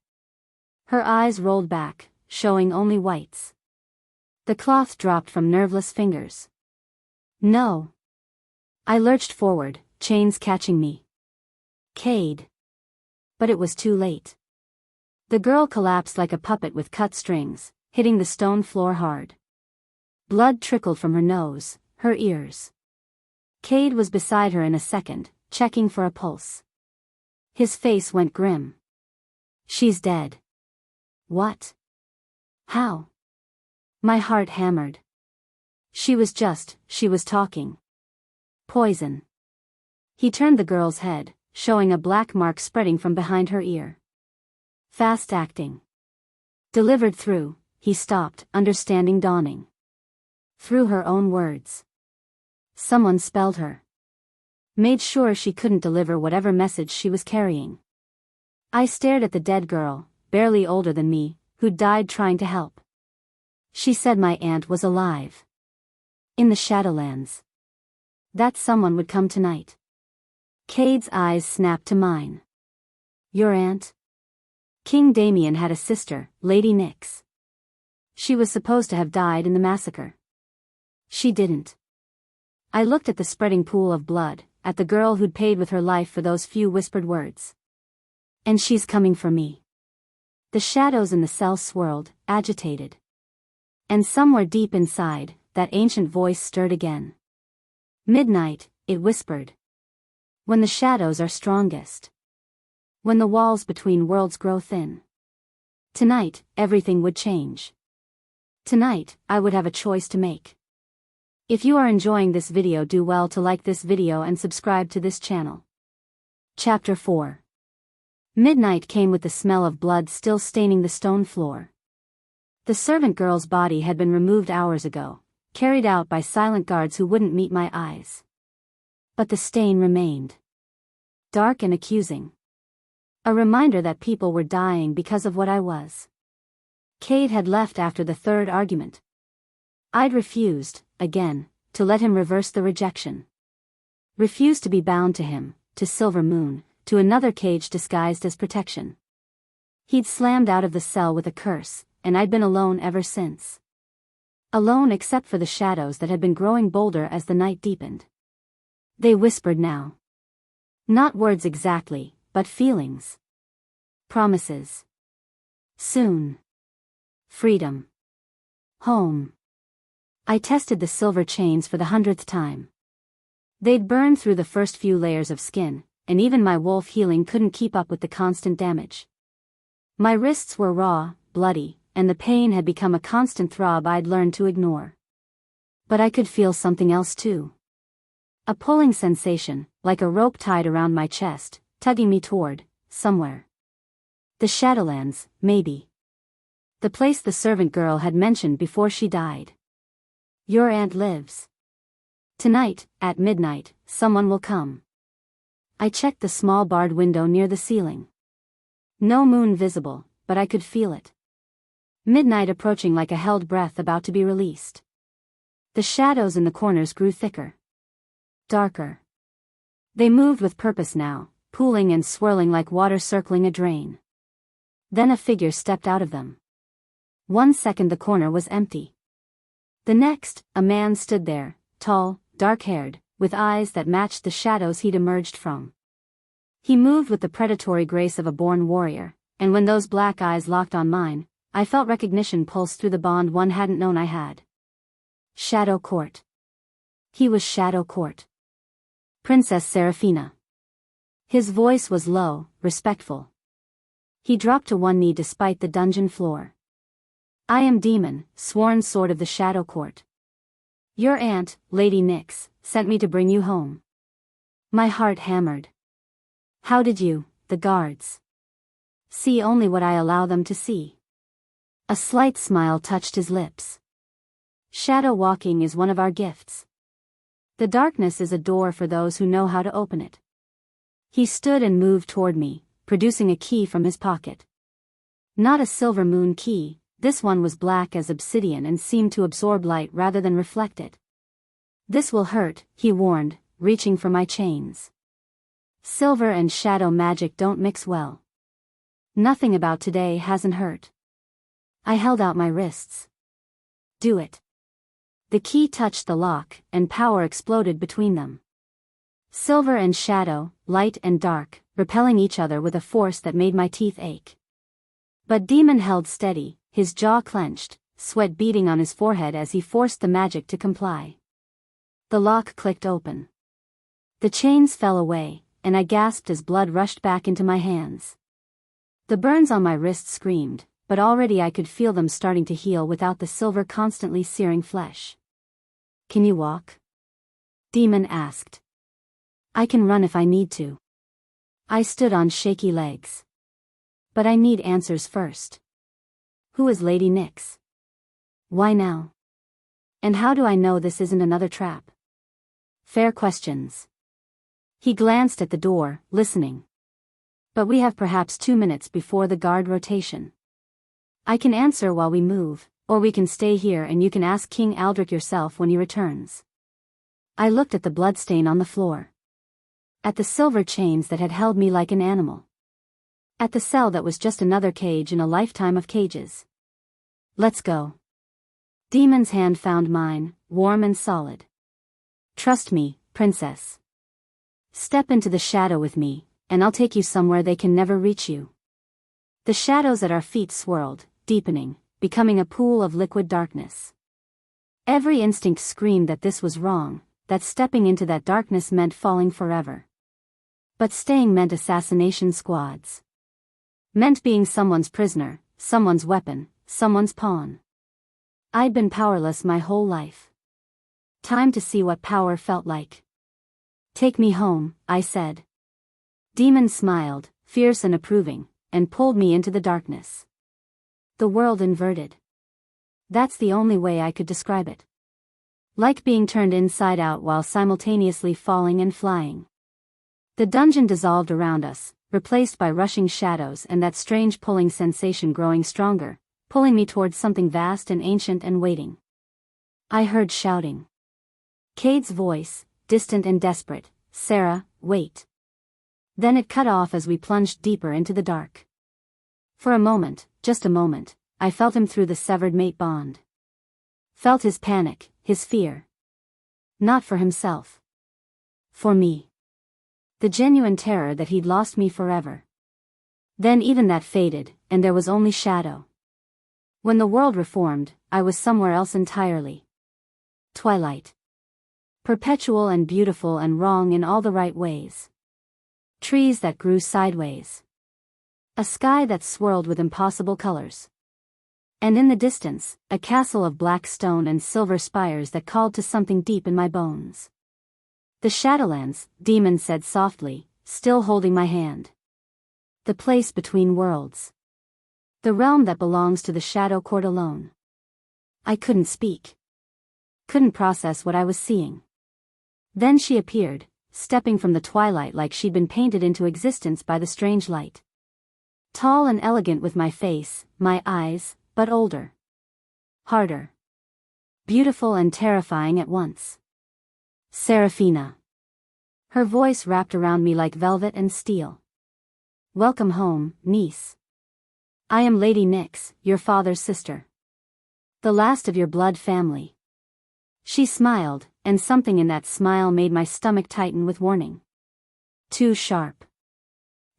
Her eyes rolled back, showing only whites. The cloth dropped from nerveless fingers. No. I lurched forward, chains catching me. Cade. But it was too late. The girl collapsed like a puppet with cut strings, hitting the stone floor hard. Blood trickled from her nose, her ears. Cade was beside her in a second, checking for a pulse. His face went grim. She's dead. What? How? My heart hammered. She was talking. Poison. He turned the girl's head, showing a black mark spreading from behind her ear. Fast acting. Delivered through, he stopped, understanding dawning. Through her own words. Someone spelled her. Made sure she couldn't deliver whatever message she was carrying. I stared at the dead girl, barely older than me, who'd died trying to help. She said my aunt was alive. In the Shadowlands. That someone would come tonight. Cade's eyes snapped to mine. Your aunt? King Damien had a sister, Lady Nyx. She was supposed to have died in the massacre. She didn't. I looked at the spreading pool of blood, at the girl who'd paid with her life for those few whispered words. And she's coming for me. The shadows in the cell swirled, agitated. And somewhere deep inside, that ancient voice stirred again. Midnight, it whispered. When the shadows are strongest. When the walls between worlds grow thin. Tonight, everything would change. Tonight, I would have a choice to make. If you are enjoying this video, do well to like this video and subscribe to this channel. Chapter 4. Midnight came with the smell of blood still staining the stone floor. The servant girl's body had been removed hours ago, carried out by silent guards who wouldn't meet my eyes. But the stain remained. Dark and accusing. A reminder that people were dying because of what I was. Cade had left after the third argument. I'd refused, again, to let him reverse the rejection. Refused to be bound to him, to Silver Moon, to another cage disguised as protection. He'd slammed out of the cell with a curse, and I'd been alone ever since. Alone except for the shadows that had been growing bolder as the night deepened. They whispered now. Not words exactly, but feelings. Promises. Soon. Freedom. Home. I tested the silver chains for the 100th time. They'd burned through the first few layers of skin, and even my wolf healing couldn't keep up with the constant damage. My wrists were raw, bloody, and the pain had become a constant throb I'd learned to ignore. But I could feel something else too. A pulling sensation, like a rope tied around my chest, tugging me toward, somewhere. The Shadowlands, maybe. The place the servant girl had mentioned before she died. Your aunt lives. Tonight, at midnight, someone will come. I checked the small barred window near the ceiling. No moon visible, but I could feel it. Midnight approaching like a held breath about to be released. The shadows in the corners grew thicker. Darker. They moved with purpose now, pooling and swirling like water circling a drain. Then a figure stepped out of them. 1 second the corner was empty. The next, a man stood there, tall, dark-haired, with eyes that matched the shadows he'd emerged from. He moved with the predatory grace of a born warrior, and when those black eyes locked on mine, I felt recognition pulse through the bond one hadn't known I had. Shadow Court. He was Shadow Court. Princess Seraphina. His voice was low, respectful. He dropped to one knee despite the dungeon floor. I am Demon, sworn sword of the Shadow Court. Your aunt, Lady Nyx, sent me to bring you home. My heart hammered. How did you, the guards, see only what I allow them to see? A slight smile touched his lips. Shadow walking is one of our gifts. The darkness is a door for those who know how to open it. He stood and moved toward me, producing a key from his pocket. Not a silver moon key, this one was black as obsidian and seemed to absorb light rather than reflect it. This will hurt, he warned, reaching for my chains. Silver and shadow magic don't mix well. Nothing about today hasn't hurt. I held out my wrists. Do it. The key touched the lock, and power exploded between them. Silver and shadow, light and dark, repelling each other with a force that made my teeth ache. But Demon held steady, his jaw clenched, sweat beading on his forehead as he forced the magic to comply. The lock clicked open. The chains fell away, and I gasped as blood rushed back into my hands. The burns on my wrists screamed, but already I could feel them starting to heal without the silver constantly searing flesh. Can you walk? Demon asked. I can run if I need to. I stood on shaky legs. But I need answers first. Who is Lady Nyx? Why now? And how do I know this isn't another trap? Fair questions. He glanced at the door, listening. But we have perhaps 2 minutes before the guard rotation. I can answer while we move, or we can stay here and you can ask King Aldrich yourself when he returns. I looked at the bloodstain on the floor. At the silver chains that had held me like an animal. At the cell that was just another cage in a lifetime of cages. Let's go. Demon's hand found mine, warm and solid. Trust me, princess. Step into the shadow with me, and I'll take you somewhere they can never reach you. The shadows at our feet swirled, deepening, becoming a pool of liquid darkness. Every instinct screamed that this was wrong, that stepping into that darkness meant falling forever. But staying meant assassination squads. Meant being someone's prisoner, someone's weapon, someone's pawn. I'd been powerless my whole life. Time to see what power felt like. Take me home, I said. Demon smiled, fierce and approving, and pulled me into the darkness. The world inverted. That's the only way I could describe it. Like being turned inside out while simultaneously falling and flying. The dungeon dissolved around us, replaced by rushing shadows and that strange pulling sensation growing stronger, pulling me towards something vast and ancient and waiting. I heard shouting. Cade's voice, distant and desperate, Sarah, wait. Then it cut off as we plunged deeper into the dark. For a moment, just a moment, I felt him through the severed mate bond. Felt his panic, his fear. Not for himself. For me. The genuine terror that he'd lost me forever. Then even that faded, and there was only shadow. When the world reformed, I was somewhere else entirely. Twilight. Perpetual and beautiful and wrong in all the right ways. Trees that grew sideways. A sky that swirled with impossible colors. And in the distance, a castle of black stone and silver spires that called to something deep in my bones. The Shadowlands, Demon said softly, still holding my hand. The place between worlds. The realm that belongs to the Shadow Court alone. I couldn't speak. Couldn't process what I was seeing. Then she appeared, stepping from the twilight like she'd been painted into existence by the strange light. Tall and elegant with my face, my eyes, but older. Harder. Beautiful and terrifying at once. Seraphina. Her voice wrapped around me like velvet and steel. Welcome home, niece. I am Lady Nyx, your father's sister. The last of your blood family. She smiled, and something in that smile made my stomach tighten with warning. Too sharp.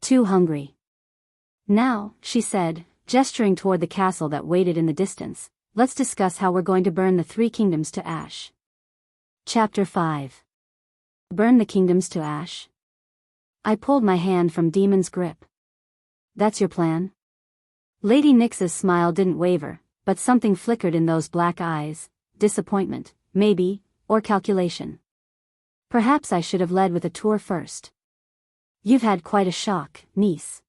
Too hungry. Now, she said, gesturing toward the castle that waited in the distance, let's discuss how we're going to burn the 3 kingdoms to ash. Chapter 5. Burn the kingdoms to ash? I pulled my hand from Demon's grip. That's your plan? Lady Nyx's smile didn't waver, but something flickered in those black eyes, disappointment, maybe, or calculation. Perhaps I should have led with a tour first. You've had quite a shock, niece.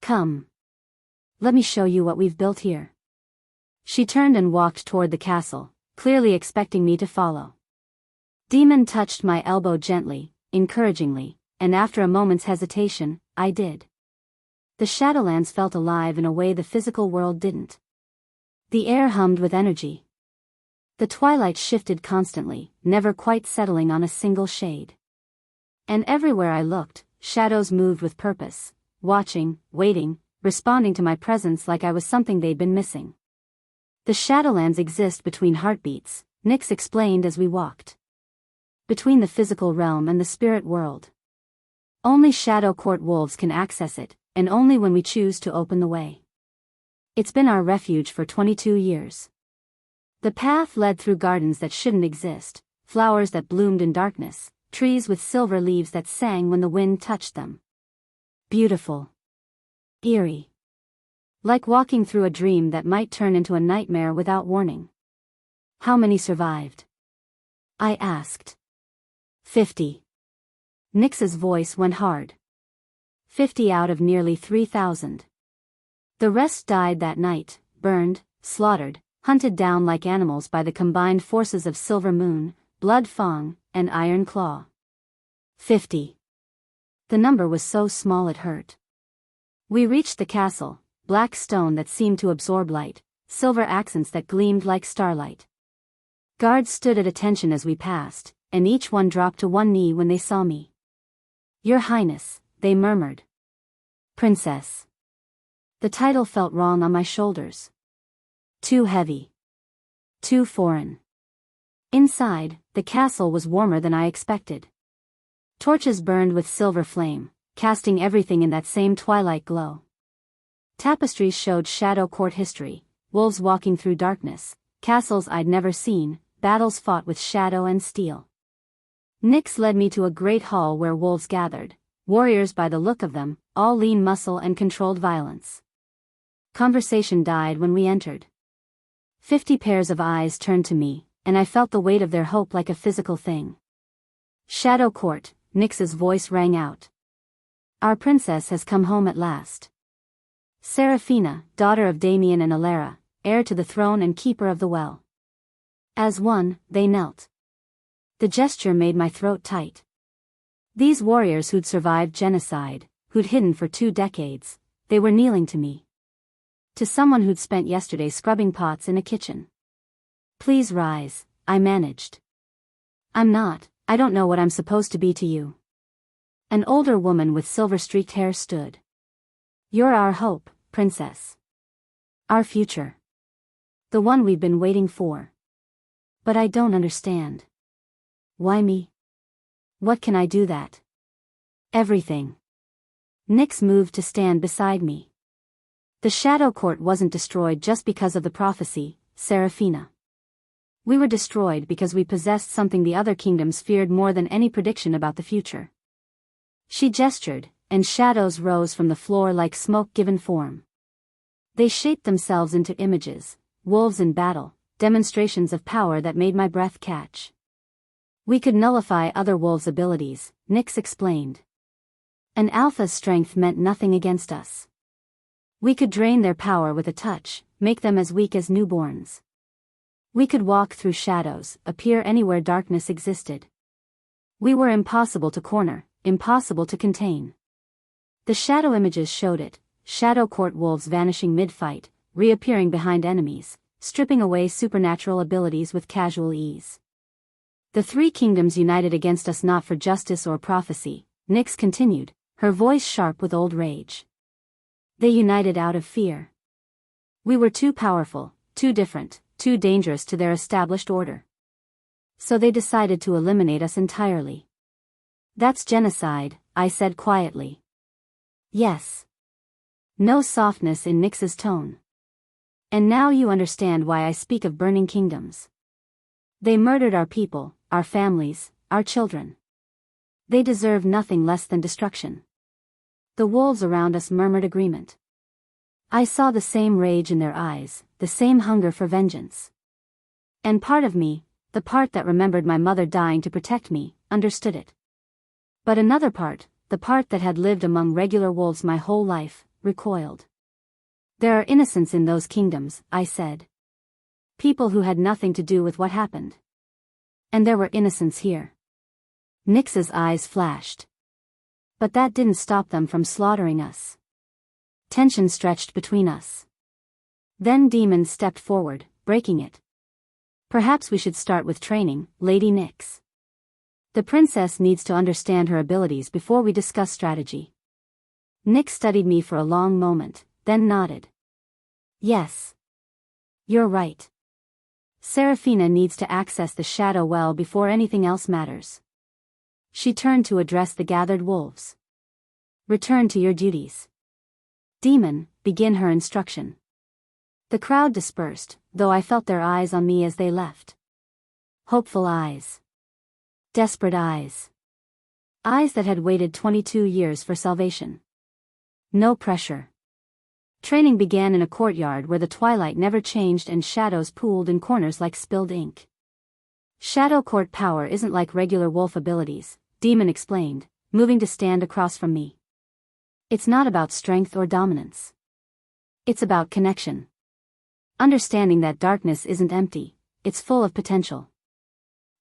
Come. Let me show you what we've built here. She turned and walked toward the castle, clearly expecting me to follow. Demon touched my elbow gently, encouragingly, and after a moment's hesitation, I did. The Shadowlands felt alive in a way the physical world didn't. The air hummed with energy. The twilight shifted constantly, never quite settling on a single shade. And everywhere I looked, shadows moved with purpose, watching, waiting, responding to my presence like I was something they'd been missing. The Shadowlands exist between heartbeats, Nyx explained as we walked. Between the physical realm and the spirit world. Only Shadow Court wolves can access it, and only when we choose to open the way. It's been our refuge for 22 years. The path led through gardens that shouldn't exist, flowers that bloomed in darkness, trees with silver leaves that sang when the wind touched them. Beautiful. Eerie. Like walking through a dream that might turn into a nightmare without warning. How many survived? I asked. 50. Nyx's voice went hard. 50 out of nearly 3,000. The rest died that night, burned, slaughtered, hunted down like animals by the combined forces of Silver Moon, Blood Fang, and Iron Claw. 50. The number was so small it hurt. We reached the castle, black stone that seemed to absorb light, silver accents that gleamed like starlight. Guards stood at attention as we passed, and each one dropped to one knee when they saw me. Your Highness, they murmured. Princess. The title felt wrong on my shoulders. Too heavy. Too foreign. Inside, the castle was warmer than I expected. Torches burned with silver flame, casting everything in that same twilight glow. Tapestries showed Shadow Court history, wolves walking through darkness, castles I'd never seen, battles fought with shadow and steel. Nyx led me to a great hall where wolves gathered, warriors by the look of them, all lean muscle and controlled violence. Conversation died when we entered. 50 pairs of eyes turned to me, and I felt the weight of their hope like a physical thing. Shadow Court, Nyx's voice rang out. Our princess has come home at last. Seraphina, daughter of Damien and Alara, heir to the throne and keeper of the well. As one, they knelt. The gesture made my throat tight. These warriors who'd survived genocide, who'd hidden for 2 decades, they were kneeling to me. To someone who'd spent yesterday scrubbing pots in a kitchen. Please rise, I managed. I don't know what I'm supposed to be to you. An older woman with silver-streaked hair stood. You're our hope, princess. Our future. The one we've been waiting for. But I don't understand. Why me? What can I do that? Everything. Nyx moved to stand beside me. The Shadow Court wasn't destroyed just because of the prophecy, Seraphina. We were destroyed because we possessed something the other kingdoms feared more than any prediction about the future. She gestured, and shadows rose from the floor like smoke given form. They shaped themselves into images, wolves in battle, demonstrations of power that made my breath catch. We could nullify other wolves' abilities, Nyx explained. An alpha's strength meant nothing against us. We could drain their power with a touch, make them as weak as newborns. We could walk through shadows, appear anywhere darkness existed. We were impossible to corner, impossible to contain. The shadow images showed it, Shadow Court wolves vanishing mid-fight, reappearing behind enemies, stripping away supernatural abilities with casual ease. The 3 kingdoms united against us not for justice or prophecy, Nyx continued, her voice sharp with old rage. They united out of fear. We were too powerful, too different, too dangerous to their established order. So they decided to eliminate us entirely. That's genocide, I said quietly. Yes. No softness in Nyx's tone. And now you understand why I speak of burning kingdoms. They murdered our people, our families, our children. They deserve nothing less than destruction. The wolves around us murmured agreement. I saw the same rage in their eyes, the same hunger for vengeance. And part of me, the part that remembered my mother dying to protect me, understood it. But another part, the part that had lived among regular wolves my whole life, recoiled. There are innocents in those kingdoms, I said. People who had nothing to do with what happened. And there were innocents here. Nyx's eyes flashed. But that didn't stop them from slaughtering us. Tension stretched between us. Then Demon stepped forward, breaking it. Perhaps we should start with training, Lady Nyx. The princess needs to understand her abilities before we discuss strategy. Nyx studied me for a long moment, then nodded. Yes. You're right. Seraphina needs to access the shadow well before anything else matters. She turned to address the gathered wolves. Return to your duties. Demon, begin her instruction. The crowd dispersed, though I felt their eyes on me as they left. Hopeful eyes. Desperate eyes. Eyes that had waited 22 years for salvation. No pressure. Training began in a courtyard where the twilight never changed and shadows pooled in corners like spilled ink. Shadow court power isn't like regular wolf abilities, Demon explained, moving to stand across from me. It's not about strength or dominance. It's about connection. Understanding that darkness isn't empty, it's full of potential.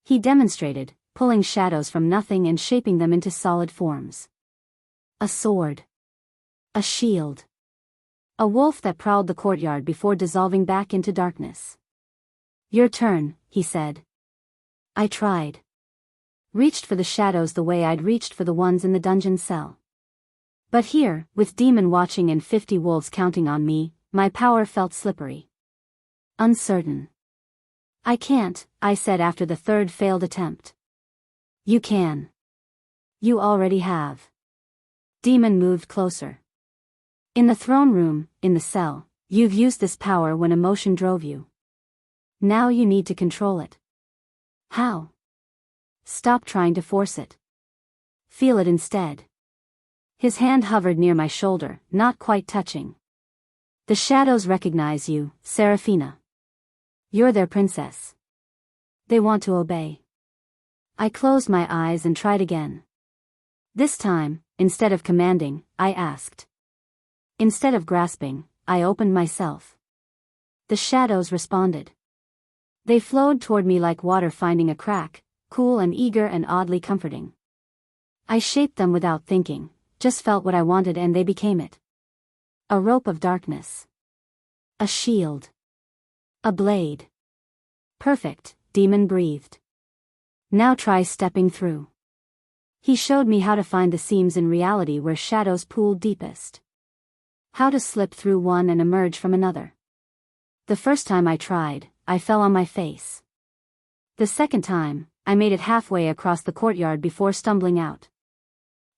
He demonstrated, pulling shadows from nothing and shaping them into solid forms. A sword. A shield. A wolf that prowled the courtyard before dissolving back into darkness. Your turn, he said. I tried. Reached for the shadows the way I'd reached for the ones in the dungeon cell. But here, with Demon watching and 50 wolves counting on me, my power felt slippery. Uncertain. I can't, I said after the third failed attempt. You can. You already have. Demon moved closer. In the throne room, in the cell, you've used this power when emotion drove you. Now you need to control it. How? Stop trying to force it. Feel it instead. His hand hovered near my shoulder, not quite touching. The shadows recognize you, Seraphina. You're their princess. They want to obey. I closed my eyes and tried again. This time, instead of commanding, I asked. Instead of grasping, I opened myself. The shadows responded. They flowed toward me like water finding a crack, cool and eager and oddly comforting. I shaped them without thinking, just felt what I wanted and they became it. A rope of darkness. A shield. A blade. Perfect, Demon breathed. Now try stepping through. He showed me how to find the seams in reality where shadows pooled deepest. How to slip through one and emerge from another. The first time I tried, I fell on my face. The second time, I made it halfway across the courtyard before stumbling out.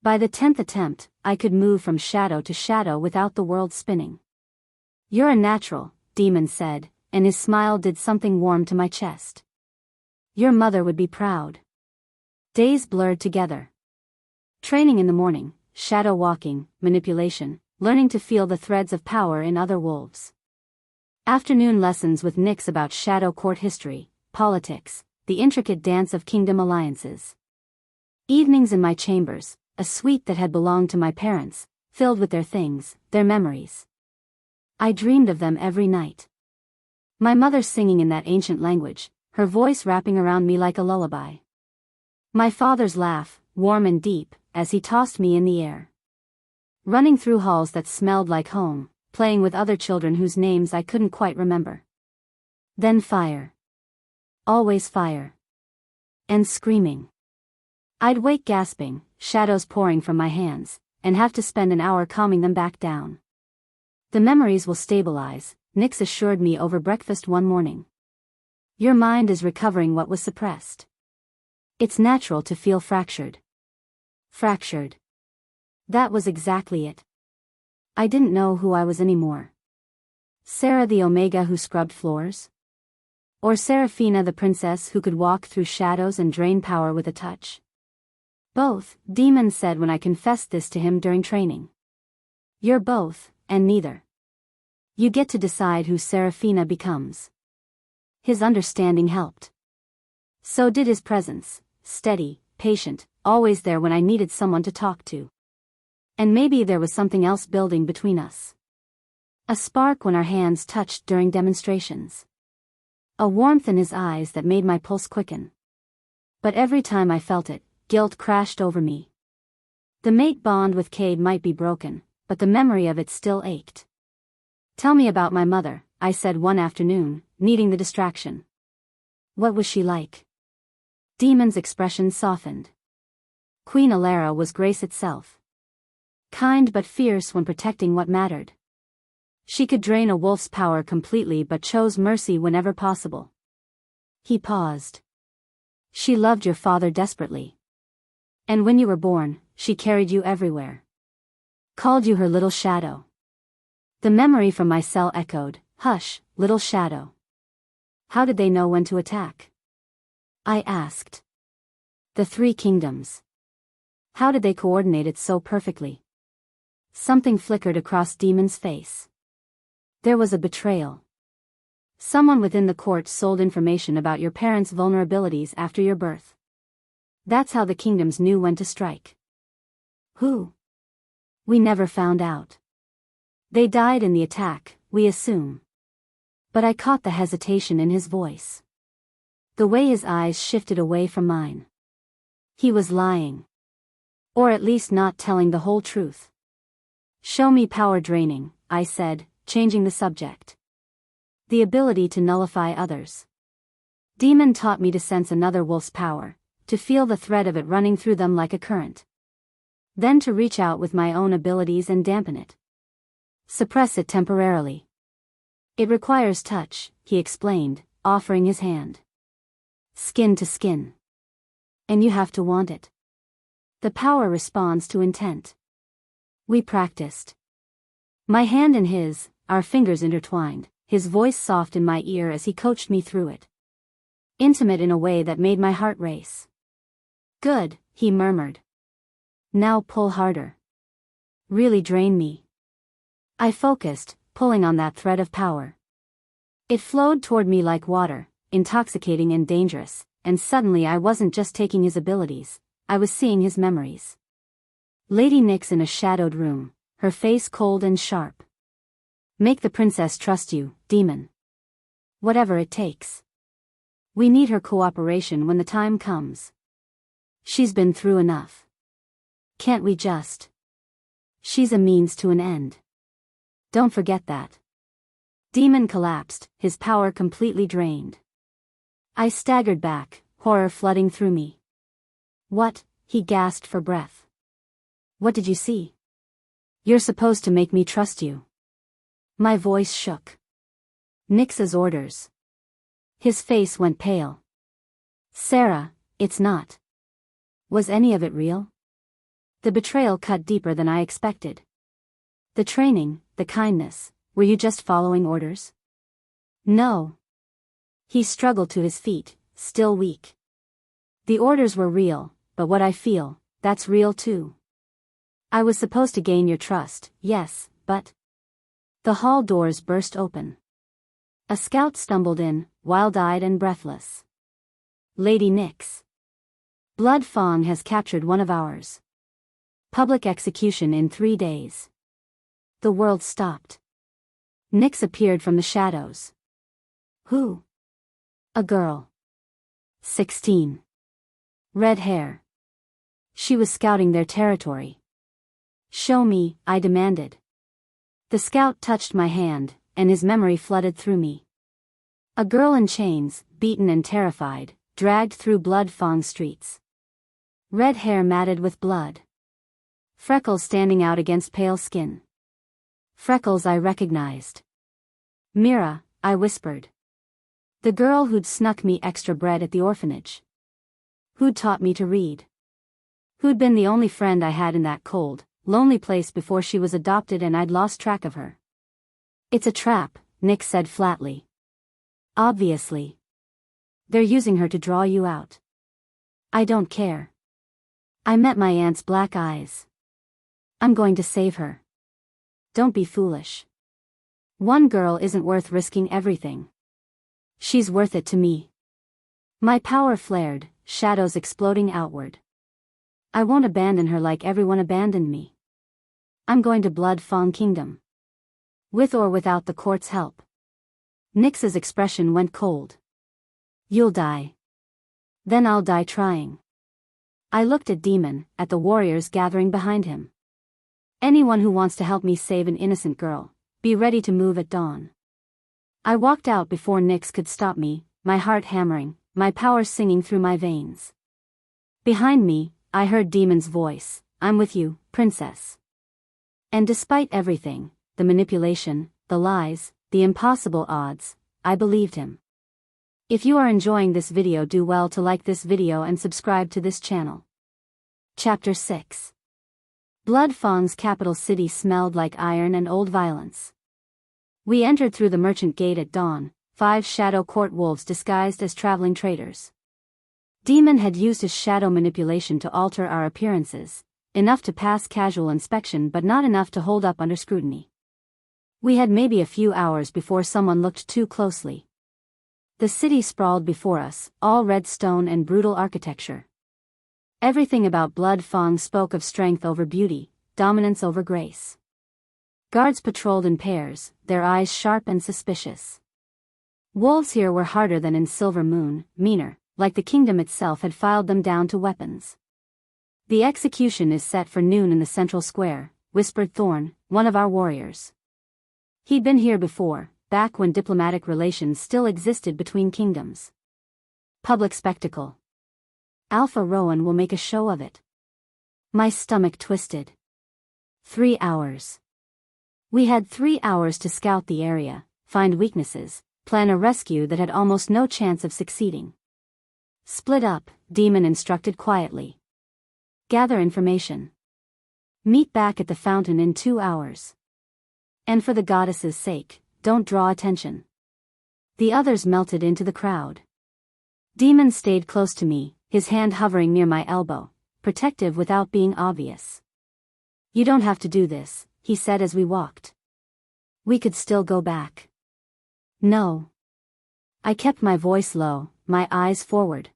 By the 10th attempt, I could move from shadow to shadow without the world spinning. You're a natural, Demon said, and his smile did something warm to my chest. Your mother would be proud. Days blurred together. Training in the morning, shadow walking, manipulation, learning to feel the threads of power in other wolves. Afternoon lessons with Nyx about shadow court history, politics, the intricate dance of kingdom alliances. Evenings in my chambers, a suite that had belonged to my parents, filled with their things, their memories. I dreamed of them every night. My mother singing in that ancient language, her voice wrapping around me like a lullaby. My father's laugh, warm and deep, as he tossed me in the air. Running through halls that smelled like home, playing with other children whose names I couldn't quite remember. Then fire. Always fire. And screaming. I'd wake gasping, shadows pouring from my hands, and have to spend an hour calming them back down. The memories will stabilize, Nyx assured me over breakfast one morning. Your mind is recovering what was suppressed. It's natural to feel fractured. Fractured. That was exactly it. I didn't know who I was anymore. Sarah the Omega who scrubbed floors? Or Seraphina the princess who could walk through shadows and drain power with a touch? Both, Demon said when I confessed this to him during training. You're both, and neither. You get to decide who Serafina becomes. His understanding helped. So did his presence, steady, patient, always there when I needed someone to talk to. And maybe there was something else building between us. A spark when our hands touched during demonstrations. A warmth in his eyes that made my pulse quicken. But every time I felt it, guilt crashed over me. The mate bond with Cade might be broken, but the memory of it still ached. Tell me about my mother, I said one afternoon, needing the distraction. What was she like? Demon's expression softened. Queen Alara was grace itself. Kind but fierce when protecting what mattered. She could drain a wolf's power completely but chose mercy whenever possible. He paused. She loved your father desperately. And when you were born, she carried you everywhere. Called you her little shadow. The memory from my cell echoed, hush, little shadow. How did they know when to attack? I asked. The three kingdoms. How did they coordinate it so perfectly? Something flickered across Demon's face. There was a betrayal. Someone within the court sold information about your parents' vulnerabilities after your birth. That's how the kingdoms knew when to strike. Who? We never found out. They died in the attack, we assume. But I caught the hesitation in his voice. The way his eyes shifted away from mine. He was lying. Or at least not telling the whole truth. Show me power draining, I said, changing the subject. The ability to nullify others. Demon taught me to sense another wolf's power, to feel the thread of it running through them like a current. Then to reach out with my own abilities and dampen it. Suppress it temporarily. It requires touch, he explained, offering his hand. Skin to skin. And you have to want it. The power responds to intent. We practiced. My hand in his, our fingers intertwined, his voice soft in my ear as he coached me through it. Intimate in a way that made my heart race. Good, he murmured. Now pull harder. Really drain me. I focused, pulling on that thread of power. It flowed toward me like water, intoxicating and dangerous, and suddenly I wasn't just taking his abilities, I was seeing his memories. Lady Nyx in a shadowed room, her face cold and sharp. Make the princess trust you, demon. Whatever it takes. We need her cooperation when the time comes. She's been through enough. Can't we just? She's a means to an end. Don't forget that. Demon collapsed, his power completely drained. I staggered back, horror flooding through me. What? He gasped for breath. What did you see? You're supposed to make me trust you. My voice shook. Nyx's orders. His face went pale. Sarah, it's not. Was any of it real? The betrayal cut deeper than I expected. The training, the kindness, were you just following orders? No. He struggled to his feet, still weak. The orders were real, but what I feel, that's real too. I was supposed to gain your trust, yes, but... The hall doors burst open. A scout stumbled in, wild-eyed and breathless. Lady Nyx. Blood Fang has captured one of ours. Public execution in 3 days. The world stopped. Nyx appeared from the shadows. Who? A girl. 16. Red hair. She was scouting their territory. Show me, I demanded. The scout touched my hand, and his memory flooded through me. A girl in chains, beaten and terrified, dragged through Blood Fang streets. Red hair matted with blood. Freckles standing out against pale skin. Freckles I recognized. Mira, I whispered. The girl who'd snuck me extra bread at the orphanage. Who'd taught me to read. Who'd been the only friend I had in that cold, lonely place before she was adopted and I'd lost track of her. It's a trap, Nyx said flatly. Obviously. They're using her to draw you out. I don't care. I met my aunt's black eyes. I'm going to save her. Don't be foolish. One girl isn't worth risking everything. She's worth it to me. My power flared, shadows exploding outward. I won't abandon her like everyone abandoned me. I'm going to Blood Fong Kingdom. With or without the court's help. Nix's expression went cold. You'll die. Then I'll die trying. I looked at Demon, at the warriors gathering behind him. Anyone who wants to help me save an innocent girl, be ready to move at dawn. I walked out before Nix could stop me, my heart hammering, my power singing through my veins. Behind me, I heard Demon's voice, I'm with you, princess. And despite everything, the manipulation, the lies, the impossible odds, I believed him. If you are enjoying this video, do well to like this video and subscribe to this channel. Chapter 6. Blood Fong's capital city smelled like iron and old violence. We entered through the merchant gate at dawn, 5 shadow court wolves disguised as traveling traders. Demon had used his shadow manipulation to alter our appearances, enough to pass casual inspection but not enough to hold up under scrutiny. We had maybe a few hours before someone looked too closely. The city sprawled before us, all red stone and brutal architecture. Everything about Blood Fong spoke of strength over beauty, dominance over grace. Guards patrolled in pairs, their eyes sharp and suspicious. Wolves here were harder than in Silver Moon, meaner, like the kingdom itself had filed them down to weapons. The execution is set for noon in the central square, whispered Thorn, one of our warriors. He'd been here before, back when diplomatic relations still existed between kingdoms. Public spectacle. Alpha Rowan will make a show of it. My stomach twisted. 3 hours. We had 3 hours to scout the area, find weaknesses, plan a rescue that had almost no chance of succeeding. Split up, Demon instructed quietly. Gather information. Meet back at the fountain in 2 hours. And for the goddess's sake, don't draw attention. The others melted into the crowd. Demon stayed close to me, his hand hovering near my elbow, protective without being obvious. You don't have to do this, he said as we walked. We could still go back. No. I kept my voice low, my eyes forward.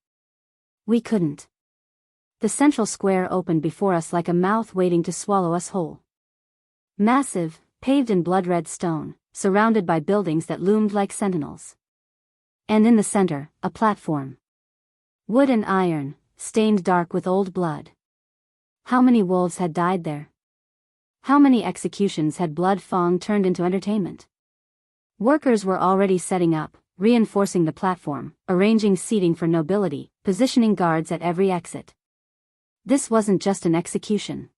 We couldn't. The central square opened before us like a mouth waiting to swallow us whole. Massive, paved in blood-red stone, surrounded by buildings that loomed like sentinels. And in the center, a platform. Wood and iron, stained dark with old blood. How many wolves had died there? How many executions had Blood Fong turned into entertainment? Workers were already setting up, reinforcing the platform, arranging seating for nobility, positioning guards at every exit. This wasn't just an execution.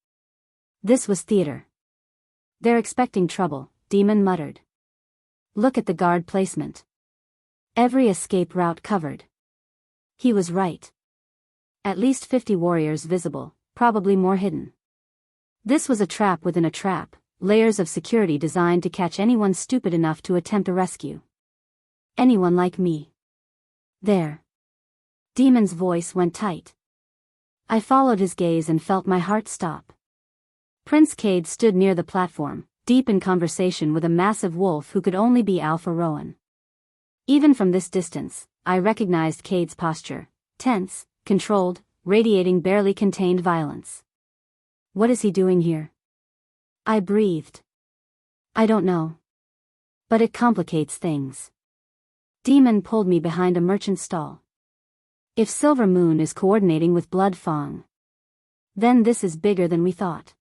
This was theater. They're expecting trouble, Demon muttered. Look at the guard placement. Every escape route covered. He was right. At least 50 warriors visible, probably more hidden. This was a trap within a trap, layers of security designed to catch anyone stupid enough to attempt a rescue. Anyone like me. There. Demon's voice went tight. I followed his gaze and felt my heart stop. Prince Cade stood near the platform, deep in conversation with a massive wolf who could only be Alpha Rowan. Even from this distance, I recognized Cade's posture, tense, controlled, radiating barely contained violence. What is he doing here? I breathed. I don't know. But it complicates things. Demon pulled me behind a merchant stall. If Silver Moon is coordinating with Blood Fong, then this is bigger than we thought.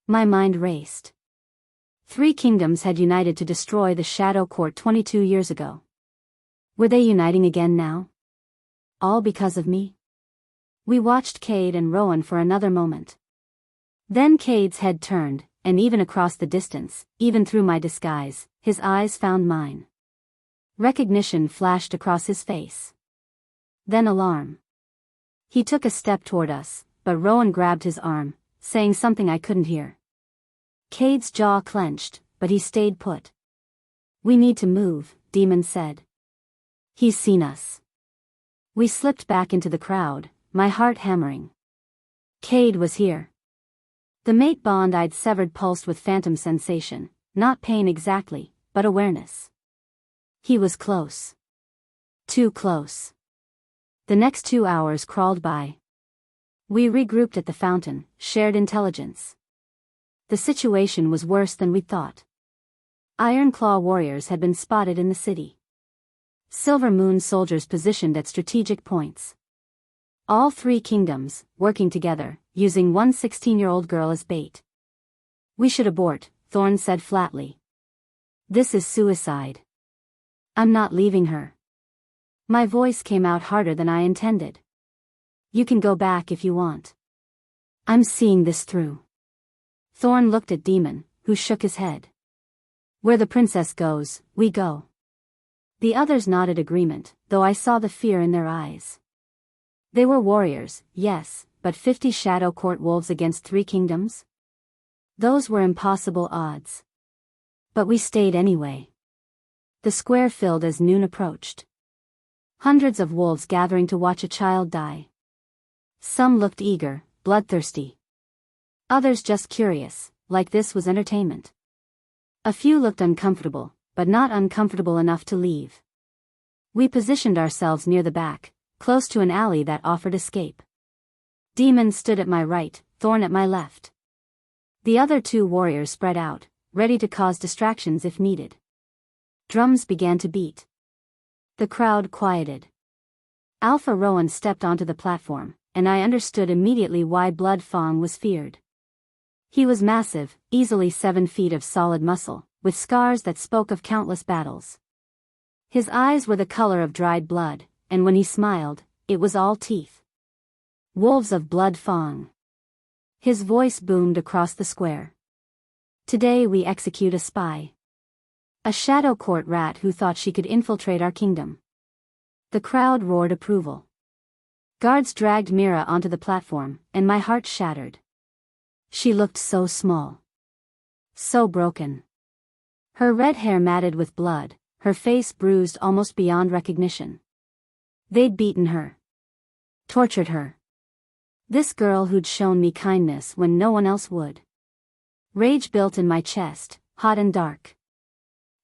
My mind raced. 3 kingdoms had united to destroy the Shadow Court 22 years ago. Were they uniting again now? All because of me? We watched Cade and Rowan for another moment. Then Cade's head turned, and even across the distance, even through my disguise, his eyes found mine. Recognition flashed across his face. Then alarm. He took a step toward us, but Rowan grabbed his arm, saying something I couldn't hear. Cade's jaw clenched, but he stayed put. We need to move, Demon said. He's seen us. We slipped back into the crowd, my heart hammering. Cade was here. The mate bond I'd severed pulsed with phantom sensation, not pain exactly, but awareness. He was close. Too close. The next 2 hours crawled by. We regrouped at the fountain, shared intelligence. The situation was worse than we thought. Iron Claw warriors had been spotted in the city. Silver Moon soldiers positioned at strategic points. All 3 kingdoms, working together, using one 16-year-old girl as bait. We should abort, Thorn said flatly. This is suicide. I'm not leaving her. My voice came out harder than I intended. You can go back if you want. I'm seeing this through. Thorn looked at Demon, who shook his head. Where the princess goes, we go. The others nodded agreement, though I saw the fear in their eyes. They were warriors, yes, but 50 Shadow Court wolves against 3 kingdoms? Those were impossible odds. But we stayed anyway. The square filled as noon approached. Hundreds of wolves gathering to watch a child die. Some looked eager, bloodthirsty. Others just curious, like this was entertainment. A few looked uncomfortable, but not uncomfortable enough to leave. We positioned ourselves near the back, close to an alley that offered escape. Demon stood at my right, Thorn at my left. The other 2 warriors spread out, ready to cause distractions if needed. Drums began to beat. The crowd quieted. Alpha Rowan stepped onto the platform, and I understood immediately why Blood Fang was feared. He was massive, easily 7 feet of solid muscle, with scars that spoke of countless battles. His eyes were the color of dried blood, and when he smiled, it was all teeth. Wolves of Blood Fang. His voice boomed across the square. Today we execute a spy. A Shadow Court rat who thought she could infiltrate our kingdom. The crowd roared approval. Guards dragged Mira onto the platform, and my heart shattered. She looked so small. So broken. Her red hair matted with blood, her face bruised almost beyond recognition. They'd beaten her. Tortured her. This girl who'd shown me kindness when no one else would. Rage built in my chest, hot and dark.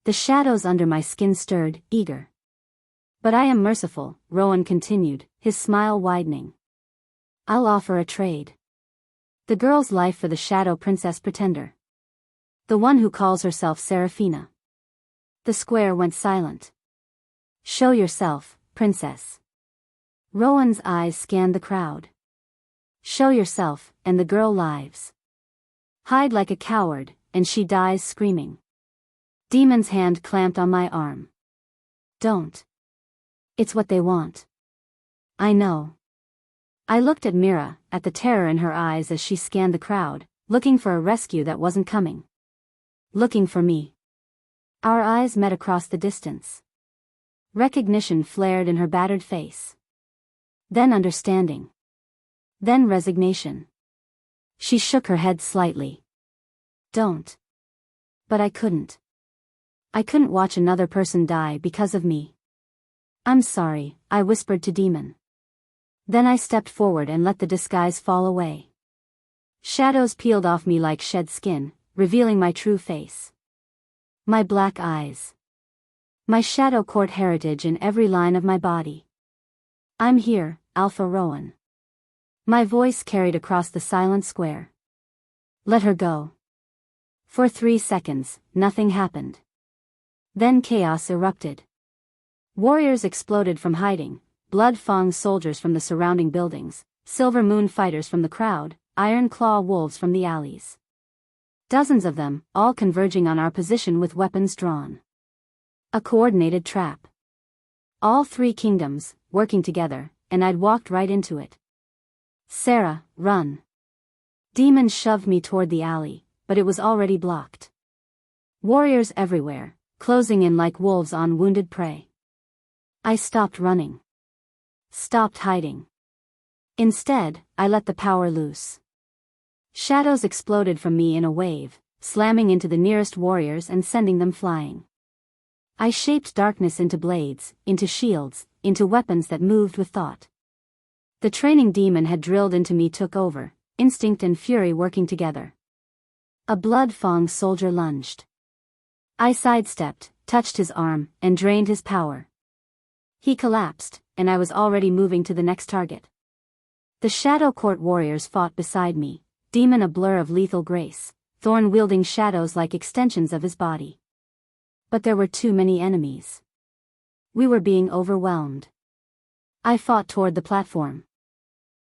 The shadows under my skin stirred, eager. But I am merciful, Rowan continued, his smile widening. I'll offer a trade. The girl's life for the Shadow Princess Pretender. The one who calls herself Seraphina. The square went silent. Show yourself, princess. Rowan's eyes scanned the crowd. Show yourself, and the girl lives. Hide like a coward, and she dies screaming. Demon's hand clamped on my arm. Don't. It's what they want. I know. I looked at Mira, at the terror in her eyes as she scanned the crowd, looking for a rescue that wasn't coming. Looking for me. Our eyes met across the distance. Recognition flared in her battered face. Then understanding. Then resignation. She shook her head slightly. Don't. But I couldn't. I couldn't watch another person die because of me. I'm sorry, I whispered to Demon. Then I stepped forward and let the disguise fall away. Shadows peeled off me like shed skin, revealing my true face. My black eyes. My Shadow Court heritage in every line of my body. I'm here, Alpha Rowan. My voice carried across the silent square. Let her go. For 3 seconds, nothing happened. Then chaos erupted. Warriors exploded from hiding, Blood Fang soldiers from the surrounding buildings, Silver Moon fighters from the crowd, Iron Claw wolves from the alleys. Dozens of them, all converging on our position with weapons drawn. A coordinated trap. All 3 kingdoms, working together, and I'd walked right into it. Sarah, run. Demon shoved me toward the alley, but it was already blocked. Warriors everywhere, closing in like wolves on wounded prey. I stopped running. Stopped hiding. Instead, I let the power loose. Shadows exploded from me in a wave, slamming into the nearest warriors and sending them flying. I shaped darkness into blades, into shields, into weapons that moved with thought. The training demon had drilled into me took over, instinct and fury working together. A Blood Fang soldier lunged. I sidestepped, touched his arm, and drained his power. He collapsed, and I was already moving to the next target. The Shadow Court warriors fought beside me, Demon a blur of lethal grace, Thorn wielding shadows like extensions of his body. But there were too many enemies. We were being overwhelmed. I fought toward the platform.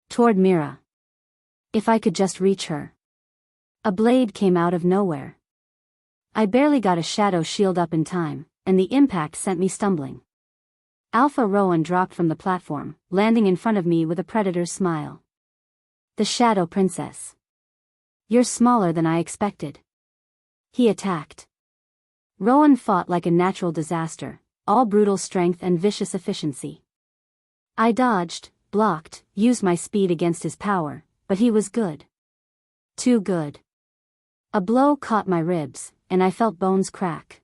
Toward Mira. If I could just reach her. A blade came out of nowhere. I barely got a shadow shield up in time, and the impact sent me stumbling. Alpha Rowan dropped from the platform, landing in front of me with a predator's smile. The Shadow Princess. You're smaller than I expected. He attacked. Rowan fought like a natural disaster, all brutal strength and vicious efficiency. I dodged, blocked, used my speed against his power, but he was good. Too good. A blow caught my ribs, and I felt bones crack.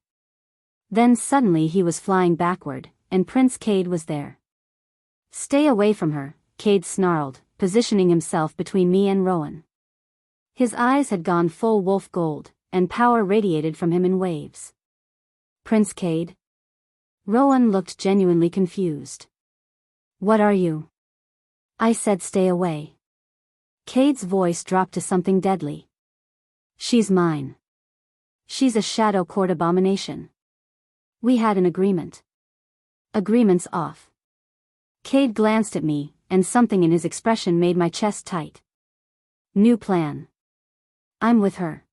Then suddenly he was flying backward, and Prince Cade was there. Stay away from her, Cade snarled, positioning himself between me and Rowan. His eyes had gone full wolf gold, and power radiated from him in waves. Prince Cade? Rowan looked genuinely confused. What are you? I said stay away. Cade's voice dropped to something deadly. She's mine. She's a Shadow Court abomination. We had an agreement. Agreement's off. Cade glanced at me, and something in his expression made my chest tight. New plan. I'm with her.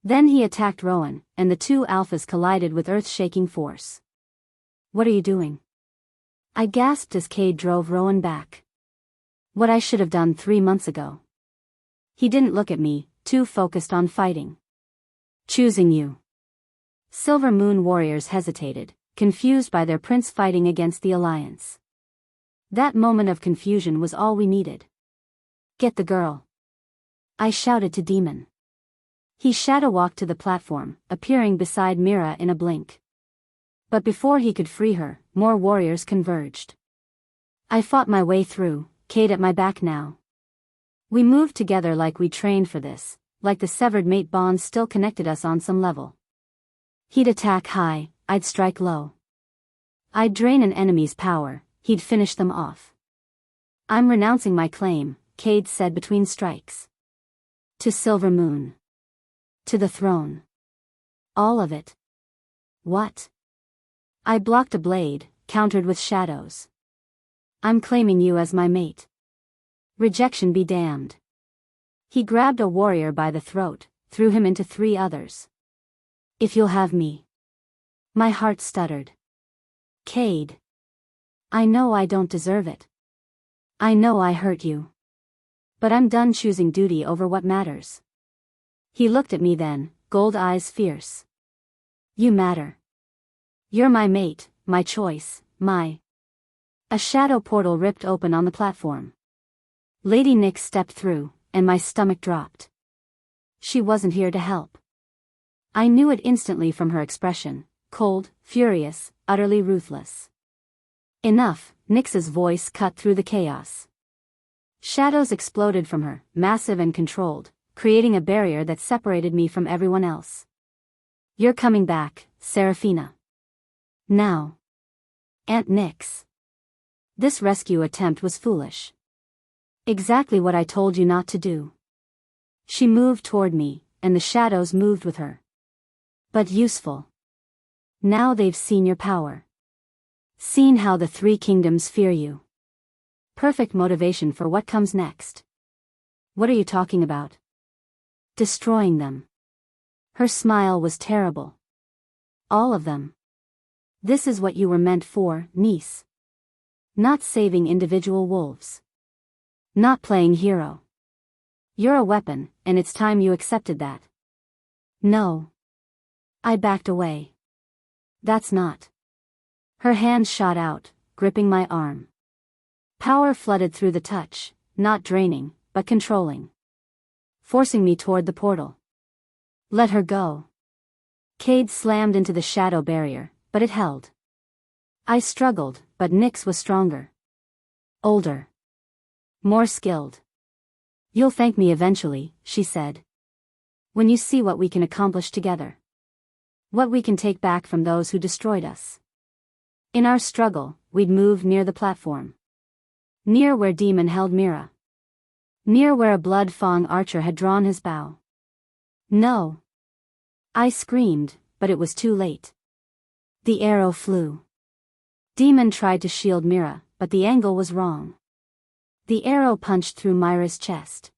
Then he attacked Rowan, and the two alphas collided with earth-shaking force. What are you doing? I gasped as Cade drove Rowan back. What I should have done 3 months ago. He didn't look at me, too focused on fighting. Choosing you. Silver Moon warriors hesitated, confused by their prince fighting against the Alliance. That moment of confusion was all we needed. Get the girl. I shouted to Demon. He shadow-walked to the platform, appearing beside Mira in a blink. But before he could free her, more warriors converged. I fought my way through, Cade at my back now. We moved together like we trained for this, like the severed mate bonds still connected us on some level. He'd attack high, I'd strike low. I'd drain an enemy's power, he'd finish them off. I'm renouncing my claim, Cade said between strikes. To Silver Moon. To the throne. All of it. What? I blocked a blade, countered with shadows. I'm claiming you as my mate. Rejection be damned. He grabbed a warrior by the throat, threw him into 3 others. If you'll have me. My heart stuttered. Cade. I know I don't deserve it. I know I hurt you. But I'm done choosing duty over what matters. He looked at me then, gold eyes fierce. You matter. You're my mate, my choice, my... A shadow portal ripped open on the platform. Lady Nyx stepped through, and my stomach dropped. She wasn't here to help. I knew it instantly from her expression, cold, furious, utterly ruthless. Enough, Nyx's voice cut through the chaos. Shadows exploded from her, massive and controlled, creating a barrier that separated me from everyone else. You're coming back, Seraphina. Now. Aunt Nyx. This rescue attempt was foolish. Exactly what I told you not to do. She moved toward me, and the shadows moved with her. But useful. Now they've seen your power. Seen how the 3 kingdoms fear you. Perfect motivation for what comes next. What are you talking about? Destroying them. Her smile was terrible. All of them. This is what you were meant for, niece. Not saving individual wolves. Not playing hero. You're a weapon, and it's time you accepted that. No. I backed away. That's not. Her hand shot out, gripping my arm. Power flooded through the touch, not draining, but controlling. Forcing me toward the portal. Let her go. Cade slammed into the shadow barrier, but it held. I struggled, but Nyx was stronger. Older. More skilled. You'll thank me eventually, she said. When you see what we can accomplish together. What we can take back from those who destroyed us. In our struggle, we'd moved near the platform. Near where Demon held Mira. Near where a blood-fang archer had drawn his bow. No. I screamed, but it was too late. The arrow flew. Demon tried to shield Mira, but the angle was wrong. The arrow punched through Myra's chest.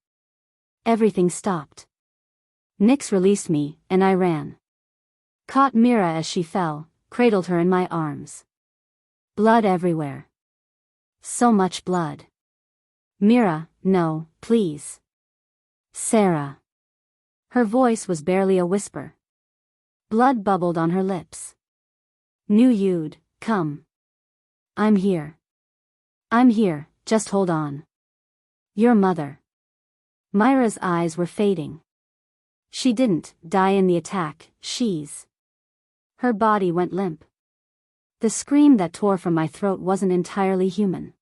Everything stopped. Nyx released me, and I ran. Caught Mira as she fell, cradled her in my arms. Blood everywhere. So much blood. Mira, no, please. Sarah. Her voice was barely a whisper. Blood bubbled on her lips. Knew you'd come. I'm here. I'm here, just hold on. Your mother. Myra's eyes were fading. She didn't die in the attack, Her body went limp. The scream that tore from my throat wasn't entirely human.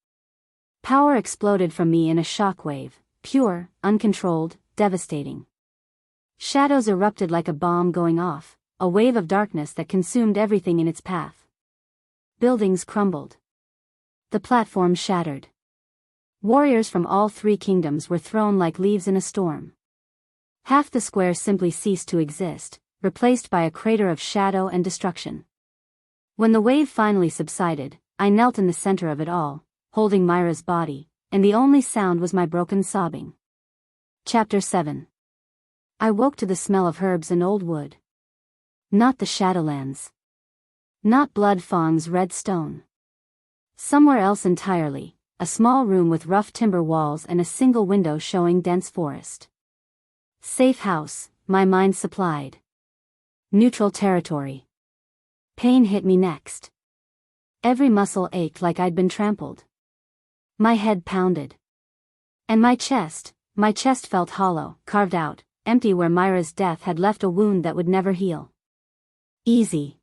Power exploded from me in a shockwave, pure, uncontrolled, devastating. Shadows erupted like a bomb going off, a wave of darkness that consumed everything in its path. Buildings crumbled. The platform shattered. Warriors from all three kingdoms were thrown like leaves in a storm. Half the square simply ceased to exist, replaced by a crater of shadow and destruction. When the wave finally subsided, I knelt in the center of it all, holding Myra's body, and the only sound was my broken sobbing. Chapter 7. I woke to the smell of herbs and old wood. Not the Shadowlands. Not Bloodfang's red stone. Somewhere else entirely, a small room with rough timber walls and a single window showing dense forest. Safe house, my mind supplied. Neutral territory. Pain hit me next. Every muscle ached like I'd been trampled. My head pounded. And my chest felt hollow, carved out, empty where Myra's death had left a wound that would never heal. Easy.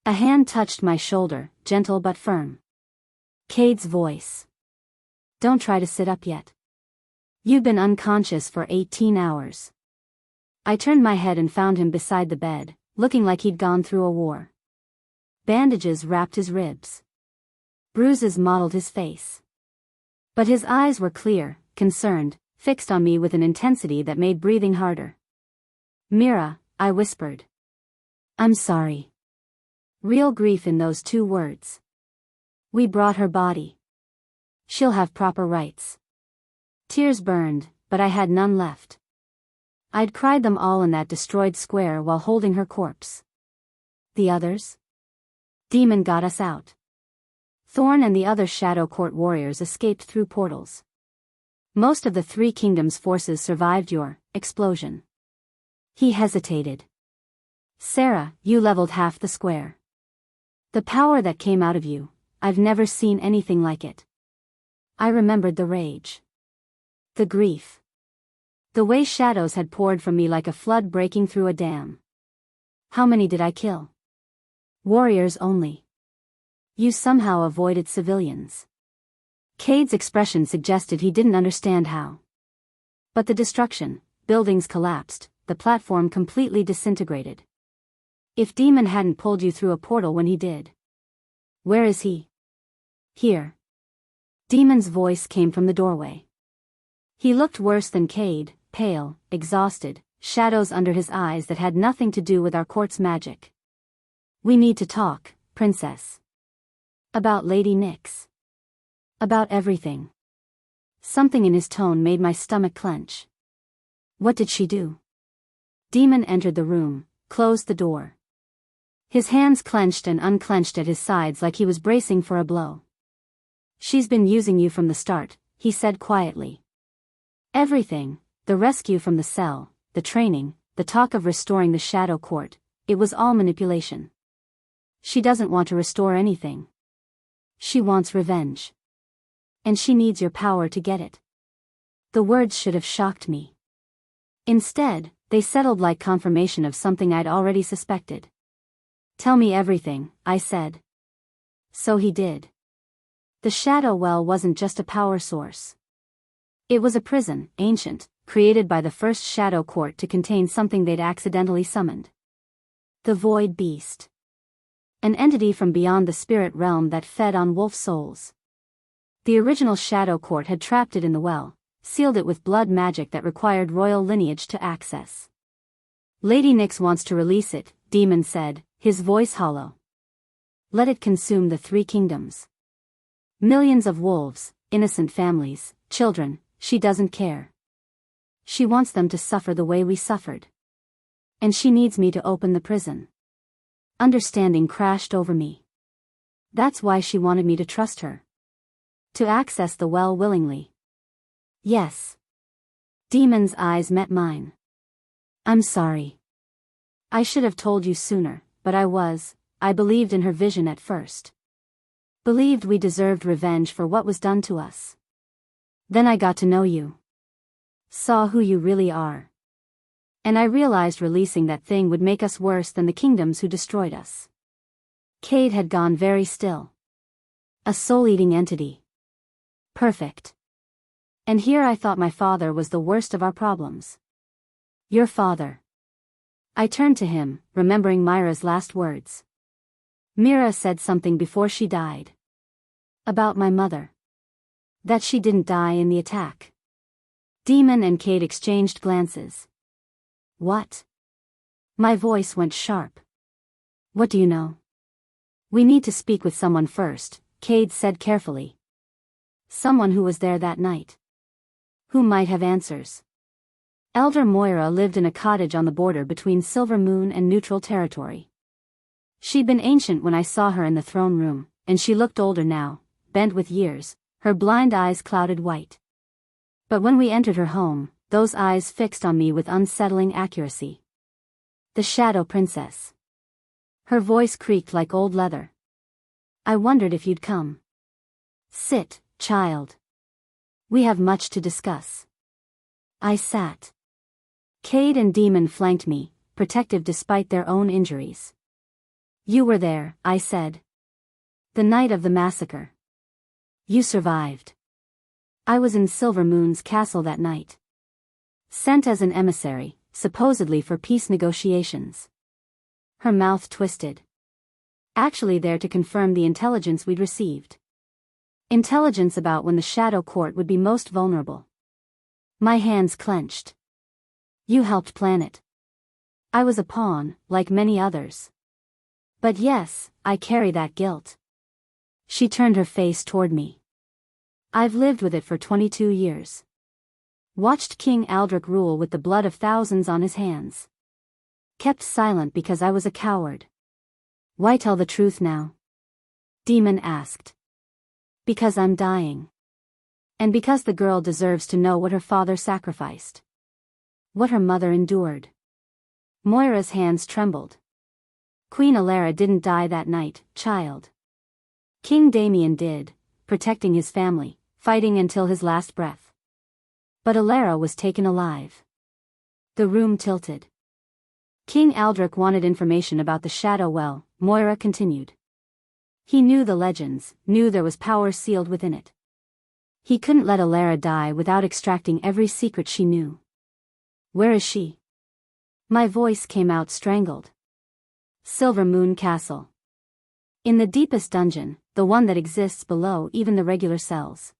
A hand touched my shoulder, gentle but firm. Cade's voice. Don't try to sit up yet. You've been unconscious for 18 hours. I turned my head and found him beside the bed, looking like he'd gone through a war. Bandages wrapped his ribs. Bruises mottled his face. But his eyes were clear, concerned, fixed on me with an intensity that made breathing harder. Mira, I whispered. I'm sorry. Real grief in those 2 words. We brought her body. She'll have proper rights. Tears burned, but I had none left. I'd cried them all in that destroyed square while holding her corpse. The others? Demon got us out. Thorn and the other Shadow Court warriors escaped through portals. Most of the 3 kingdoms' forces survived your explosion. He hesitated. Sarah, you leveled half the square. The power that came out of you, I've never seen anything like it. I remembered the rage. The grief. The way shadows had poured from me like a flood breaking through a dam. How many did I kill? Warriors only. You somehow avoided civilians. Cade's expression suggested he didn't understand how. But the destruction, buildings collapsed, the platform completely disintegrated. If Demon hadn't pulled you through a portal when he did. Where is he? Here. Demon's voice came from the doorway. He looked worse than Cade, pale, exhausted, shadows under his eyes that had nothing to do with our court's magic. We need to talk, princess. About Lady Nyx. About everything. Something in his tone made my stomach clench. What did she do? Demon entered the room, closed the door. His hands clenched and unclenched at his sides like he was bracing for a blow. She's been using you from the start, he said quietly. Everything, the rescue from the cell, the training, the talk of restoring the Shadow Court, it was all manipulation. She doesn't want to restore anything. She wants revenge. And she needs your power to get it. The words should have shocked me. Instead, they settled like confirmation of something I'd already suspected. Tell me everything, I said. So he did. The Shadow Well wasn't just a power source. It was a prison, ancient, created by the first Shadow Court to contain something they'd accidentally summoned. The void beast. An entity from beyond the spirit realm that fed on wolf souls. The original Shadow Court had trapped it in the well, sealed it with blood magic that required royal lineage to access. Lady Nyx wants to release it, Demon said, his voice hollow. Let it consume the three kingdoms. Millions of wolves, innocent families, children, she doesn't care. She wants them to suffer the way we suffered. And she needs me to open the prison. Understanding crashed over me. That's why she wanted me to trust her. To access the well willingly. Yes. Demon's eyes met mine. I'm sorry. I should have told you sooner, but I believed in her vision at first. Believed we deserved revenge for what was done to us. Then I got to know you. Saw who you really are. And I realized releasing that thing would make us worse than the kingdoms who destroyed us. Cade had gone very still. A soul-eating entity. Perfect. And here I thought my father was the worst of our problems. Your father. I turned to him, remembering Myra's last words. Mira said something before she died. About my mother. That she didn't die in the attack. Demon and Cade exchanged glances. What? My voice went sharp. What do you know? We need to speak with someone first, Cade said carefully. Someone who was there that night. Who might have answers. Elder Moira lived in a cottage on the border between Silver Moon and Neutral Territory. She'd been ancient when I saw her in the throne room, and she looked older now, bent with years, her blind eyes clouded white. But when we entered her home, those eyes fixed on me with unsettling accuracy. The Shadow Princess. Her voice creaked like old leather. I wondered if you'd come. Sit, child. We have much to discuss. I sat. Cade and Demon flanked me, protective despite their own injuries. You were there, I said. The night of the massacre. You survived. I was in Silver Moon's castle that night. Sent as an emissary, supposedly for peace negotiations. Her mouth twisted. Actually there to confirm the intelligence we'd received. Intelligence about when the Shadow Court would be most vulnerable. My hands clenched. You helped plan it. I was a pawn, like many others. But yes, I carry that guilt. She turned her face toward me. I've lived with it for 22 years. Watched King Aldrich rule with the blood of thousands on his hands. Kept silent because I was a coward. Why tell the truth now? Demon asked. Because I'm dying. And because the girl deserves to know what her father sacrificed. What her mother endured. Moira's hands trembled. Queen Alara didn't die that night, child. King Damien did, protecting his family, fighting until his last breath. But Alara was taken alive. The room tilted. King Aldrich wanted information about the Shadow Well, Moira continued. He knew the legends, knew there was power sealed within it. He couldn't let Alara die without extracting every secret she knew. Where is she? My voice came out strangled. Silver Moon Castle. In the deepest dungeon, the one that exists below even the regular cells.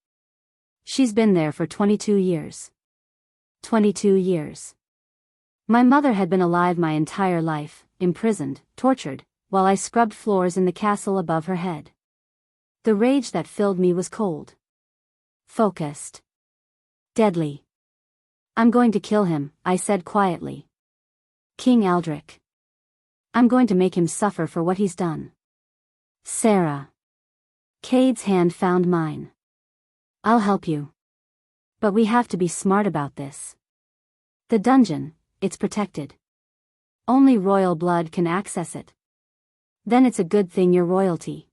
She's been there for 22 years. 22 years. My mother had been alive my entire life, imprisoned, tortured, while I scrubbed floors in the castle above her head. The rage that filled me was cold. Focused. Deadly. I'm going to kill him, I said quietly. King Aldrich. I'm going to make him suffer for what he's done. Sarah. Cade's hand found mine. I'll help you. But we have to be smart about this. The dungeon, it's protected. Only royal blood can access it. Then it's a good thing you're royalty.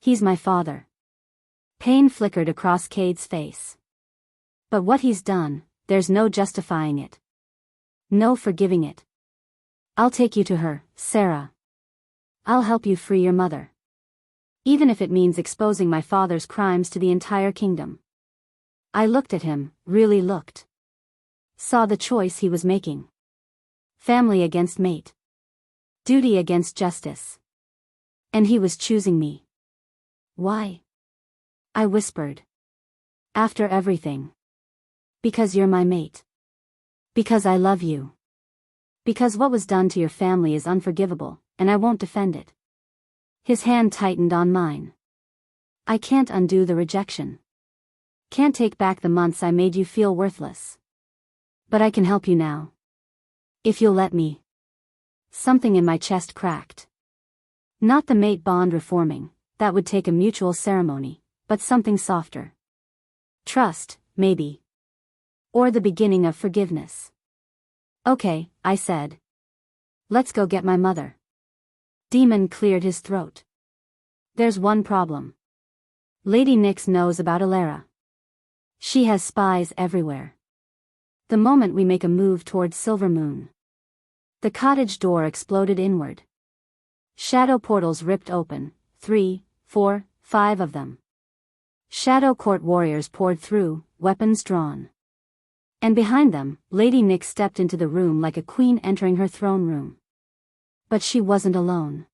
He's my father. Pain flickered across Cade's face. But what he's done, there's no justifying it. No forgiving it. I'll take you to her, Sarah. I'll help you free your mother. Even if it means exposing my father's crimes to the entire kingdom. I looked at him, really looked. Saw the choice he was making. Family against mate. Duty against justice. And he was choosing me. Why? I whispered. After everything. Because you're my mate. Because I love you. Because what was done to your family is unforgivable, and I won't defend it. His hand tightened on mine. I can't undo the rejection. Can't take back the months I made you feel worthless. But I can help you now. If you'll let me. Something in my chest cracked. Not the mate bond reforming, that would take a mutual ceremony, but something softer. Trust, maybe. Or the beginning of forgiveness. Okay, I said. Let's go get my mother. Demon cleared his throat. There's one problem. Lady Nyx knows about Alara. She has spies everywhere. The moment we make a move towards Silver Moon. The cottage door exploded inward. Shadow portals ripped open, 3, 4, 5 of them. Shadow court warriors poured through, weapons drawn. And behind them, Lady Nyx stepped into the room like a queen entering her throne room. But she wasn't alone.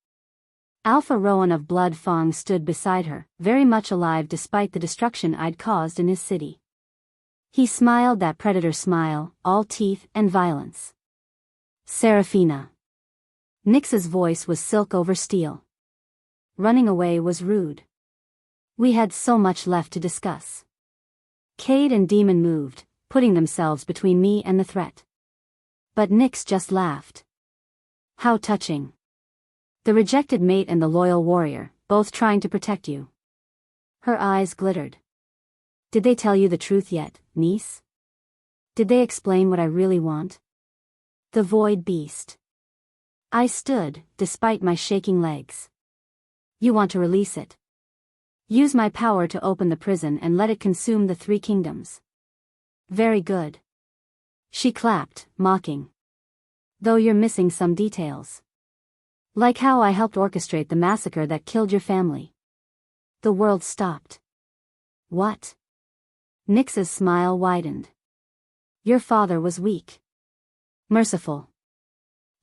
Alpha Rowan of Blood Fang stood beside her, very much alive despite the destruction I'd caused in his city. He smiled that predator smile, all teeth and violence. Seraphina. Nyx's voice was silk over steel. Running away was rude. We had so much left to discuss. Cade and Demon moved, putting themselves between me and the threat. But Nyx just laughed. How touching. The rejected mate and the loyal warrior, both trying to protect you. Her eyes glittered. Did they tell you the truth yet, niece? Did they explain what I really want? The void beast. I stood, despite my shaking legs. You want to release it. Use my power to open the prison and let it consume the 3 kingdoms. Very good. She clapped, mocking. Though you're missing some details. Like how I helped orchestrate the massacre that killed your family. The world stopped. What? Nyx's smile widened. Your father was weak. Merciful.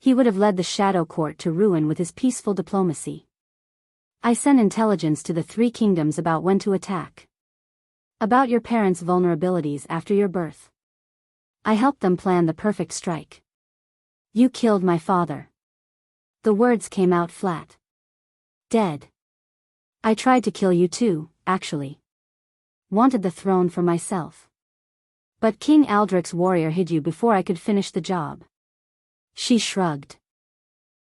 He would have led the Shadow Court to ruin with his peaceful diplomacy. I sent intelligence to the 3 kingdoms about when to attack. About your parents' vulnerabilities after your birth. I helped them plan the perfect strike. You killed my father. The words came out flat. Dead. I tried to kill you too, actually. Wanted the throne for myself. But King Aldrich's warrior hid you before I could finish the job. She shrugged.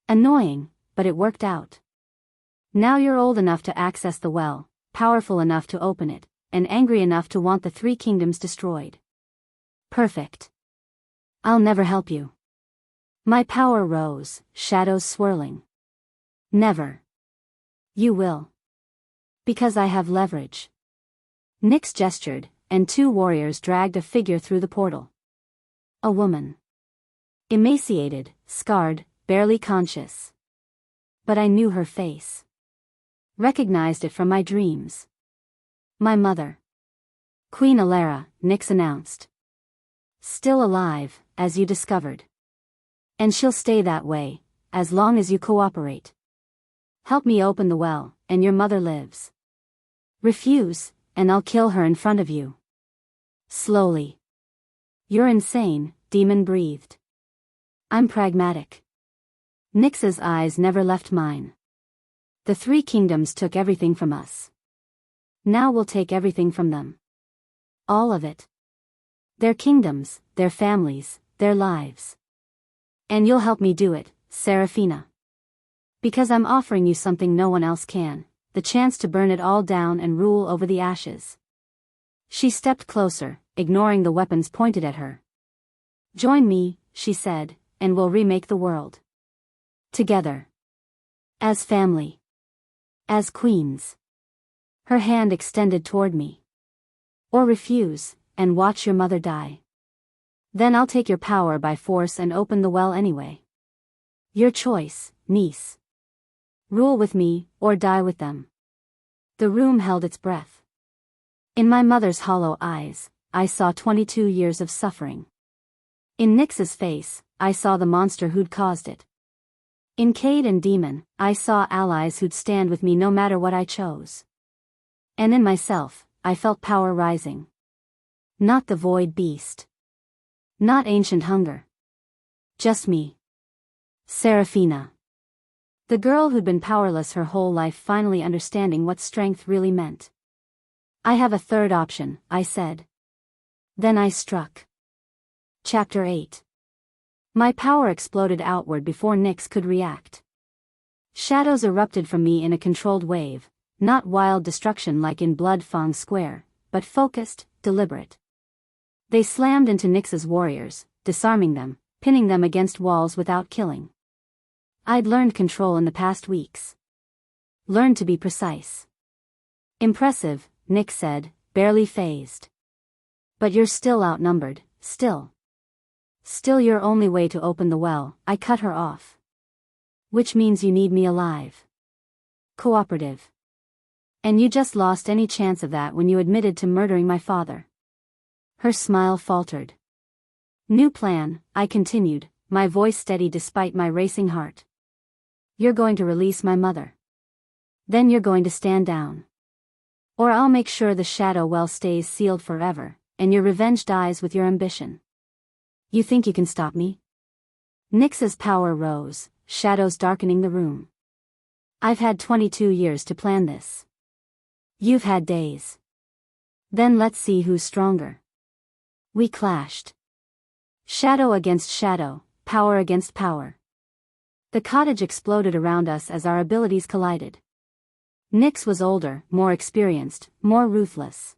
Annoying, but it worked out. Now you're old enough to access the well, powerful enough to open it, and angry enough to want the 3 kingdoms destroyed. Perfect. I'll never help you. My power rose, shadows swirling. Never. You will. Because I have leverage. Nyx gestured, and 2 warriors dragged a figure through the portal. A woman. Emaciated, scarred, barely conscious. But I knew her face. Recognized it from my dreams. My mother. Queen Alara, Nyx announced. Still alive, as you discovered. And she'll stay that way, as long as you cooperate. Help me open the well, and your mother lives. Refuse, and I'll kill her in front of you. Slowly. You're insane, Demon breathed. I'm pragmatic. Nyx's eyes never left mine. The 3 kingdoms took everything from us. Now we'll take everything from them. All of it. Their kingdoms, their families, their lives. And you'll help me do it, Seraphina. Because I'm offering you something no one else can, the chance to burn it all down and rule over the ashes. She stepped closer, ignoring the weapons pointed at her. Join me, she said, and we'll remake the world. Together. As family. As queens. Her hand extended toward me. Or refuse, and watch your mother die. Then I'll take your power by force and open the well anyway. Your choice, niece. Rule with me, or die with them. The room held its breath. In my mother's hollow eyes, I saw 22 years of suffering. In Nyx's face, I saw the monster who'd caused it. In Cade and Demon, I saw allies who'd stand with me no matter what I chose. And in myself, I felt power rising. Not the void beast. Not ancient hunger. Just me. Seraphina. The girl who'd been powerless her whole life finally understanding what strength really meant. I have a third option, I said. Then I struck. Chapter 8. My power exploded outward before Nyx could react. Shadows erupted from me in a controlled wave, not wild destruction like in Blood Fang Square, but focused, deliberate. They slammed into Nyx's warriors, disarming them, pinning them against walls without killing. I'd learned control in the past weeks. Learned to be precise. Impressive, Nyx said, barely fazed. But you're still outnumbered, still. Still your only way to open the well, I cut her off. Which means you need me alive. Cooperative. And you just lost any chance of that when you admitted to murdering my father. Her smile faltered. New plan, I continued, my voice steady despite my racing heart. You're going to release my mother. Then you're going to stand down. Or I'll make sure the shadow well stays sealed forever, and your revenge dies with your ambition. You think you can stop me? Nyx's power rose, shadows darkening the room. I've had 22 years to plan this. You've had days. Then let's see who's stronger. We clashed. Shadow against shadow, power against power. The cottage exploded around us as our abilities collided. Nyx was older, more experienced, more ruthless.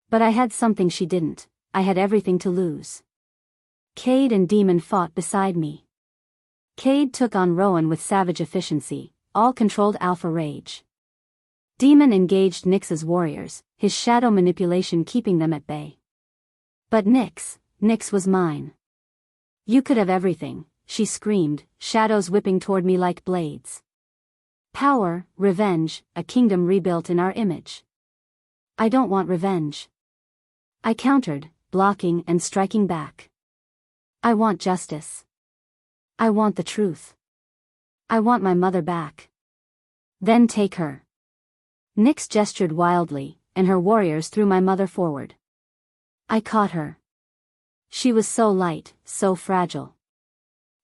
But I had something she didn't, I had everything to lose. Cade and Demon fought beside me. Cade took on Rowan with savage efficiency, all controlled alpha rage. Demon engaged Nyx's warriors, his shadow manipulation keeping them at bay. But Nyx was mine. You could have everything, she screamed, shadows whipping toward me like blades. Power, revenge, a kingdom rebuilt in our image. I don't want revenge. I countered, blocking and striking back. I want justice. I want the truth. I want my mother back. Then take her. Nyx gestured wildly, and her warriors threw my mother forward. I caught her. She was so light, so fragile.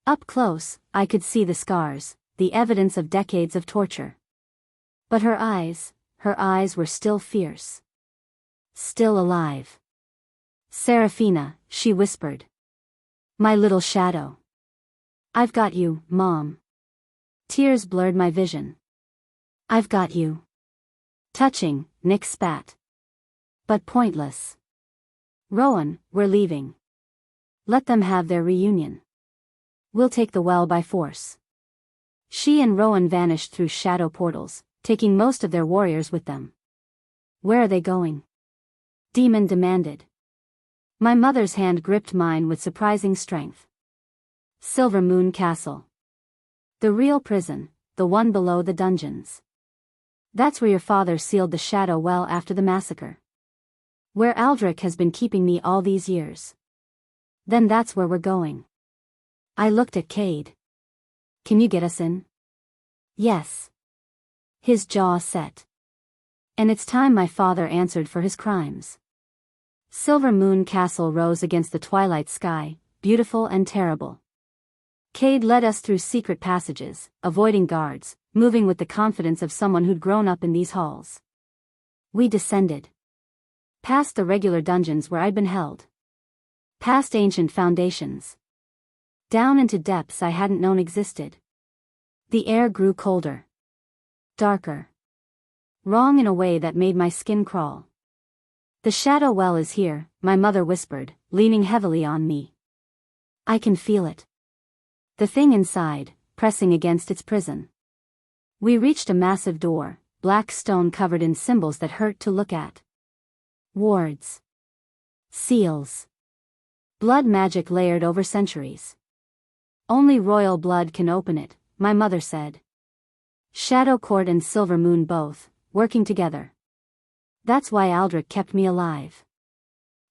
Up close, I could see the scars, the evidence of decades of torture. But her eyes were still fierce. Still alive. Seraphina, she whispered. My little shadow. I've got you, Mom. Tears blurred my vision. I've got you. Touching, Nyx spat. But pointless. Rowan, we're leaving. Let them have their reunion. We'll take the well by force. She and Rowan vanished through shadow portals, taking most of their warriors with them. Where are they going? Demon demanded. My mother's hand gripped mine with surprising strength. Silver Moon Castle. The real prison, the one below the dungeons. That's where your father sealed the shadow well after the massacre. Where Aldrich has been keeping me all these years. Then that's where we're going. I looked at Cade. Can you get us in? Yes. His jaw set. And it's time my father answered for his crimes. Silver Moon Castle rose against the twilight sky, beautiful and terrible. Cade led us through secret passages, avoiding guards, moving with the confidence of someone who'd grown up in these halls. We descended. Past the regular dungeons where I'd been held. Past ancient foundations. Down into depths I hadn't known existed. The air grew colder. Darker. Wrong in a way that made my skin crawl. The shadow well is here, my mother whispered, leaning heavily on me. I can feel it. The thing inside, pressing against its prison. We reached a massive door, black stone covered in symbols that hurt to look at. Wards. Seals. Blood magic layered over centuries. Only royal blood can open it, my mother said. Shadow Court and Silver Moon both, working together. That's why Aldrich kept me alive.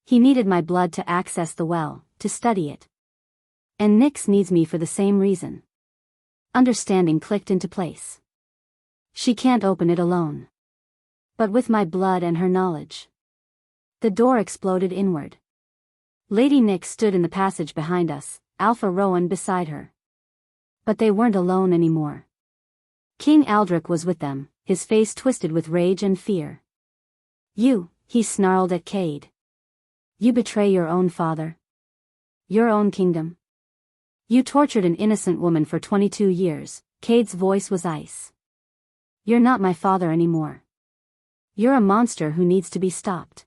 He needed my blood to access the well, to study it. And Nyx needs me for the same reason. understanding clicked into place. She can't open it alone. But with my blood and her knowledge. The door exploded inward. Lady Nyx stood in the passage behind us, Alpha Rowan beside her. But they weren't alone anymore. King Aldrich was with them, his face twisted with rage and fear. You, he snarled at Cade. You betray your own father. Your own kingdom. You tortured an innocent woman for 22 years, Cade's voice was ice. You're not my father anymore. You're a monster who needs to be stopped.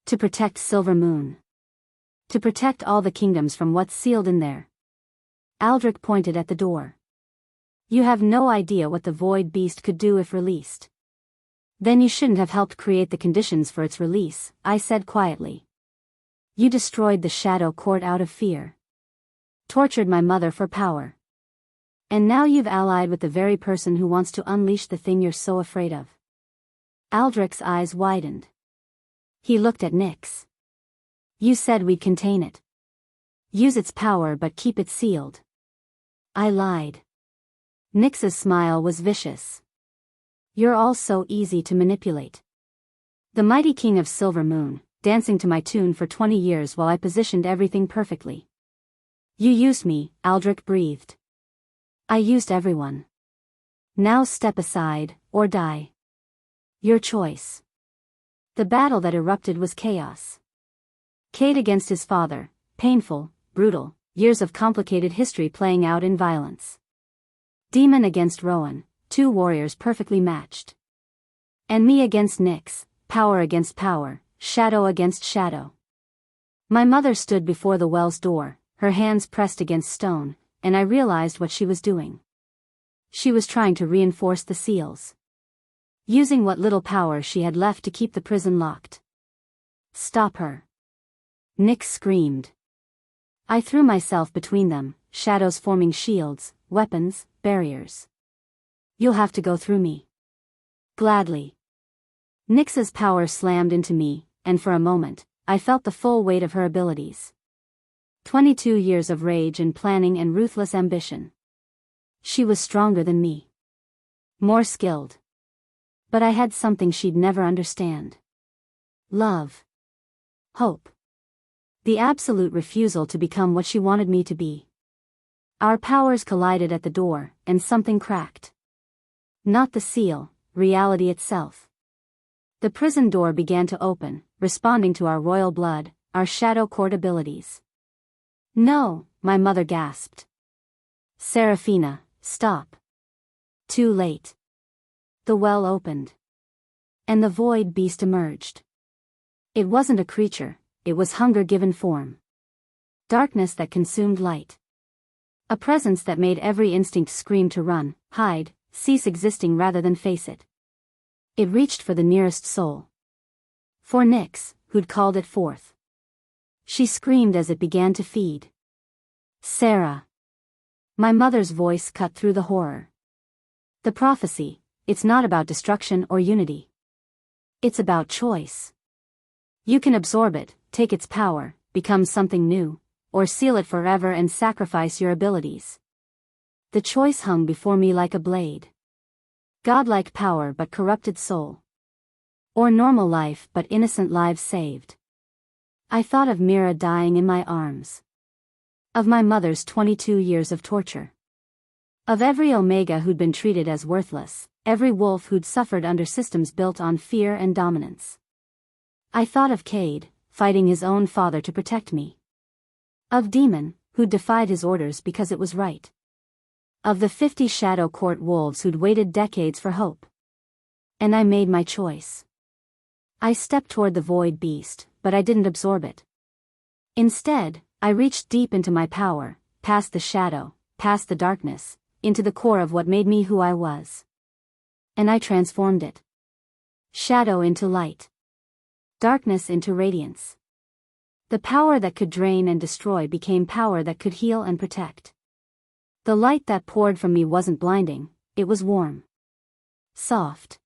To protect Silver Moon. To protect all the kingdoms from what's sealed in there. Aldrich pointed at the door. You have no idea what the Void Beast could do if released. Then you shouldn't have helped create the conditions for its release, I said quietly. You destroyed the Shadow Court out of fear. Tortured my mother for power. And now you've allied with the very person who wants to unleash the thing you're so afraid of. Aldrich's eyes widened. He looked at Nyx. You said we'd contain it. Use its power but keep it sealed. I lied. Nyx's smile was vicious. You're all so easy to manipulate. The mighty king of Silver Moon, dancing to my tune for 20 years while I positioned everything perfectly. You used me, Aldrich breathed. I used everyone. Now step aside, or die. Your choice. The battle that erupted was chaos. Cade against his father, painful, brutal, years of complicated history playing out in violence. Demon against Rowan, two warriors perfectly matched. And me against Nyx, power against power, shadow against shadow. My mother stood before the well's door, her hands pressed against stone, and I realized what she was doing. She was trying to reinforce the seals. Using what little power she had left to keep the prison locked. Stop her. Nyx screamed. I threw myself between them, shadows forming shields, weapons, barriers. You'll have to go through me. Gladly. Nyx's power slammed into me, and for a moment, I felt the full weight of her abilities. 22 years of rage and planning and ruthless ambition. She was stronger than me. More skilled. But I had something she'd never understand. Love. Hope. The absolute refusal to become what she wanted me to be. Our powers collided at the door, and something cracked. Not the seal, reality itself. The prison door began to open, responding to our royal blood, our shadow court abilities. No, my mother gasped. Seraphina, stop. Too late. The well opened. And the Void Beast emerged. It wasn't a creature, it was hunger given form. Darkness that consumed light. A presence that made every instinct scream to run, hide, cease existing rather than face it. It reached for the nearest soul. For Nyx, who'd called it forth. She screamed as it began to feed. Sarah. My mother's voice cut through the horror. The prophecy, it's not about destruction or unity. It's about choice. You can absorb it, take its power, become something new, or seal it forever and sacrifice your abilities. The choice hung before me like a blade. Godlike power but corrupted soul. Or normal life but innocent lives saved. I thought of Mira dying in my arms. Of my mother's 22 years of torture. Of every Omega who'd been treated as worthless, every wolf who'd suffered under systems built on fear and dominance. I thought of Cade, fighting his own father to protect me. Of Demon, who'd defied his orders because it was right. Of the 50 Shadow Court wolves who'd waited decades for hope. And I made my choice. I stepped toward the Void Beast, but I didn't absorb it. Instead, I reached deep into my power, past the shadow, past the darkness, into the core of what made me who I was. And I transformed it. Shadow into light. Darkness into radiance. The power that could drain and destroy became power that could heal and protect. The light that poured from me wasn't blinding, it was warm. Soft.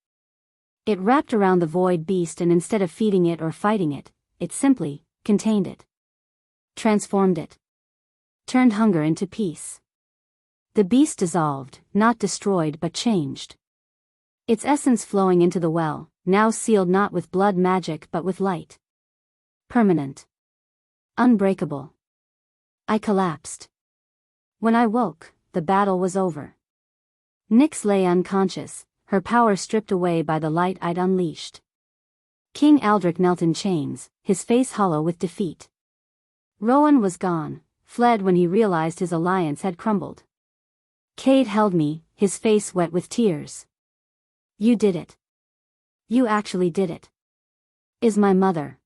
It wrapped around the Void Beast and instead of feeding it or fighting it, it simply contained it. Transformed it. Turned hunger into peace. The beast dissolved, not destroyed but changed. Its essence flowing into the well, now sealed not with blood magic but with light. Permanent. Unbreakable. I collapsed. When I woke, the battle was over. Nyx lay unconscious, her power stripped away by the light I'd unleashed. King Aldrich knelt in chains, his face hollow with defeat. Rowan was gone, fled when he realized his alliance had crumbled. Cade held me, his face wet with tears. You did it. You actually did it. Is my mother.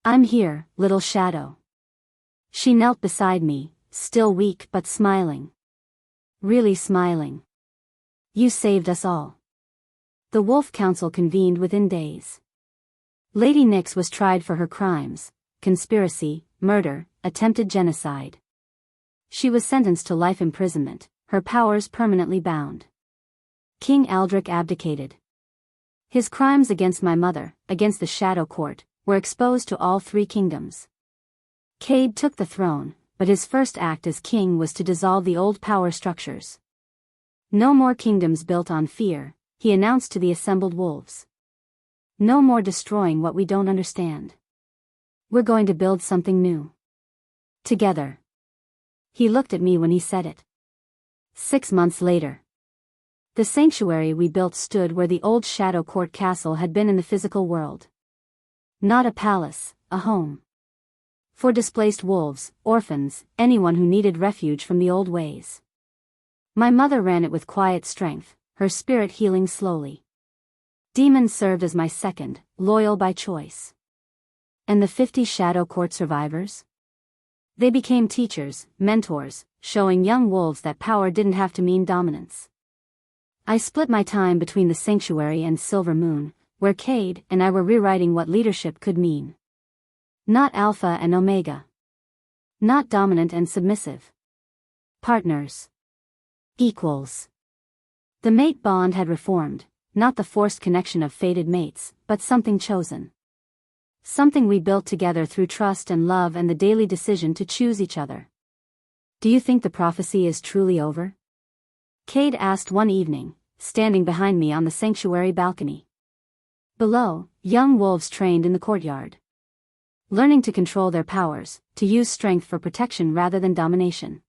I'm here, little shadow. She knelt beside me, still weak but smiling. Really smiling. You saved us all. The Wolf Council convened within days. Lady Nyx was tried for her crimes, conspiracy, murder, attempted genocide. She was sentenced to life imprisonment, her powers permanently bound. King Aldrich abdicated. His crimes against my mother, against the Shadow Court, were exposed to all three kingdoms. Cade took the throne, but his first act as king was to dissolve the old power structures. No more kingdoms built on fear, he announced to the assembled wolves. No more destroying what we don't understand. We're going to build something new. Together. He looked at me when he said it. 6 months later. The sanctuary we built stood where the old Shadow Court castle had been in the physical world. Not a palace, a home. For displaced wolves, orphans, anyone who needed refuge from the old ways. My mother ran it with quiet strength, her spirit healing slowly. Demons served as my second, loyal by choice. And the 50 Shadow Court survivors? They became teachers, mentors, showing young wolves that power didn't have to mean dominance. I split my time between the sanctuary and Silver Moon, where Cade and I were rewriting what leadership could mean. Not alpha and omega. Not dominant and submissive. Partners. Equals. The mate bond had reformed, not the forced connection of fated mates, but something chosen. Something we built together through trust and love and the daily decision to choose each other. Do you think the prophecy is truly over? Cade asked one evening, standing behind me on the sanctuary balcony. Below, young wolves trained in the courtyard. Learning to control their powers, to use strength for protection rather than domination.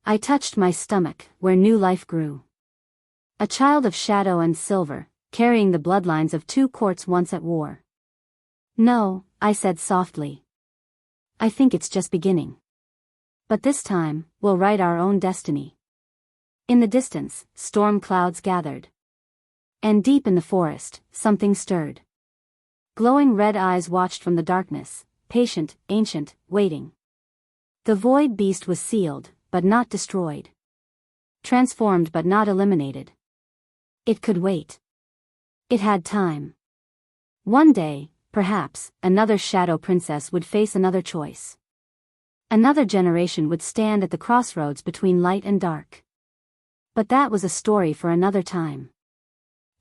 I touched my stomach, where new life grew. A child of shadow and silver, carrying the bloodlines of 2 courts once at war. No, I said softly. I think it's just beginning. But this time, we'll write our own destiny. In the distance, storm clouds gathered. And deep in the forest, something stirred. Glowing red eyes watched from the darkness, patient, ancient, waiting. The void beast was sealed, but not destroyed. Transformed but not eliminated. It could wait. It had time. One day, perhaps, another shadow princess would face another choice. Another generation would stand at the crossroads between light and dark. But that was a story for another time.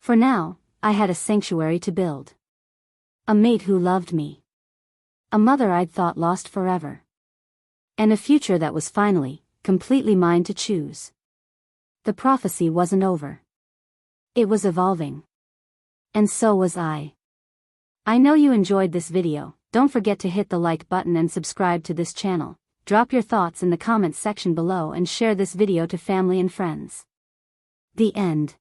For now, I had a sanctuary to build. A mate who loved me. A mother I'd thought lost forever. And a future that was finally, completely mine to choose. The prophecy wasn't over. It was evolving. And so was I. I know you enjoyed this video. Don't forget to hit the like button and subscribe to this channel. Drop your thoughts in the comments section below and share this video to family and friends. The end.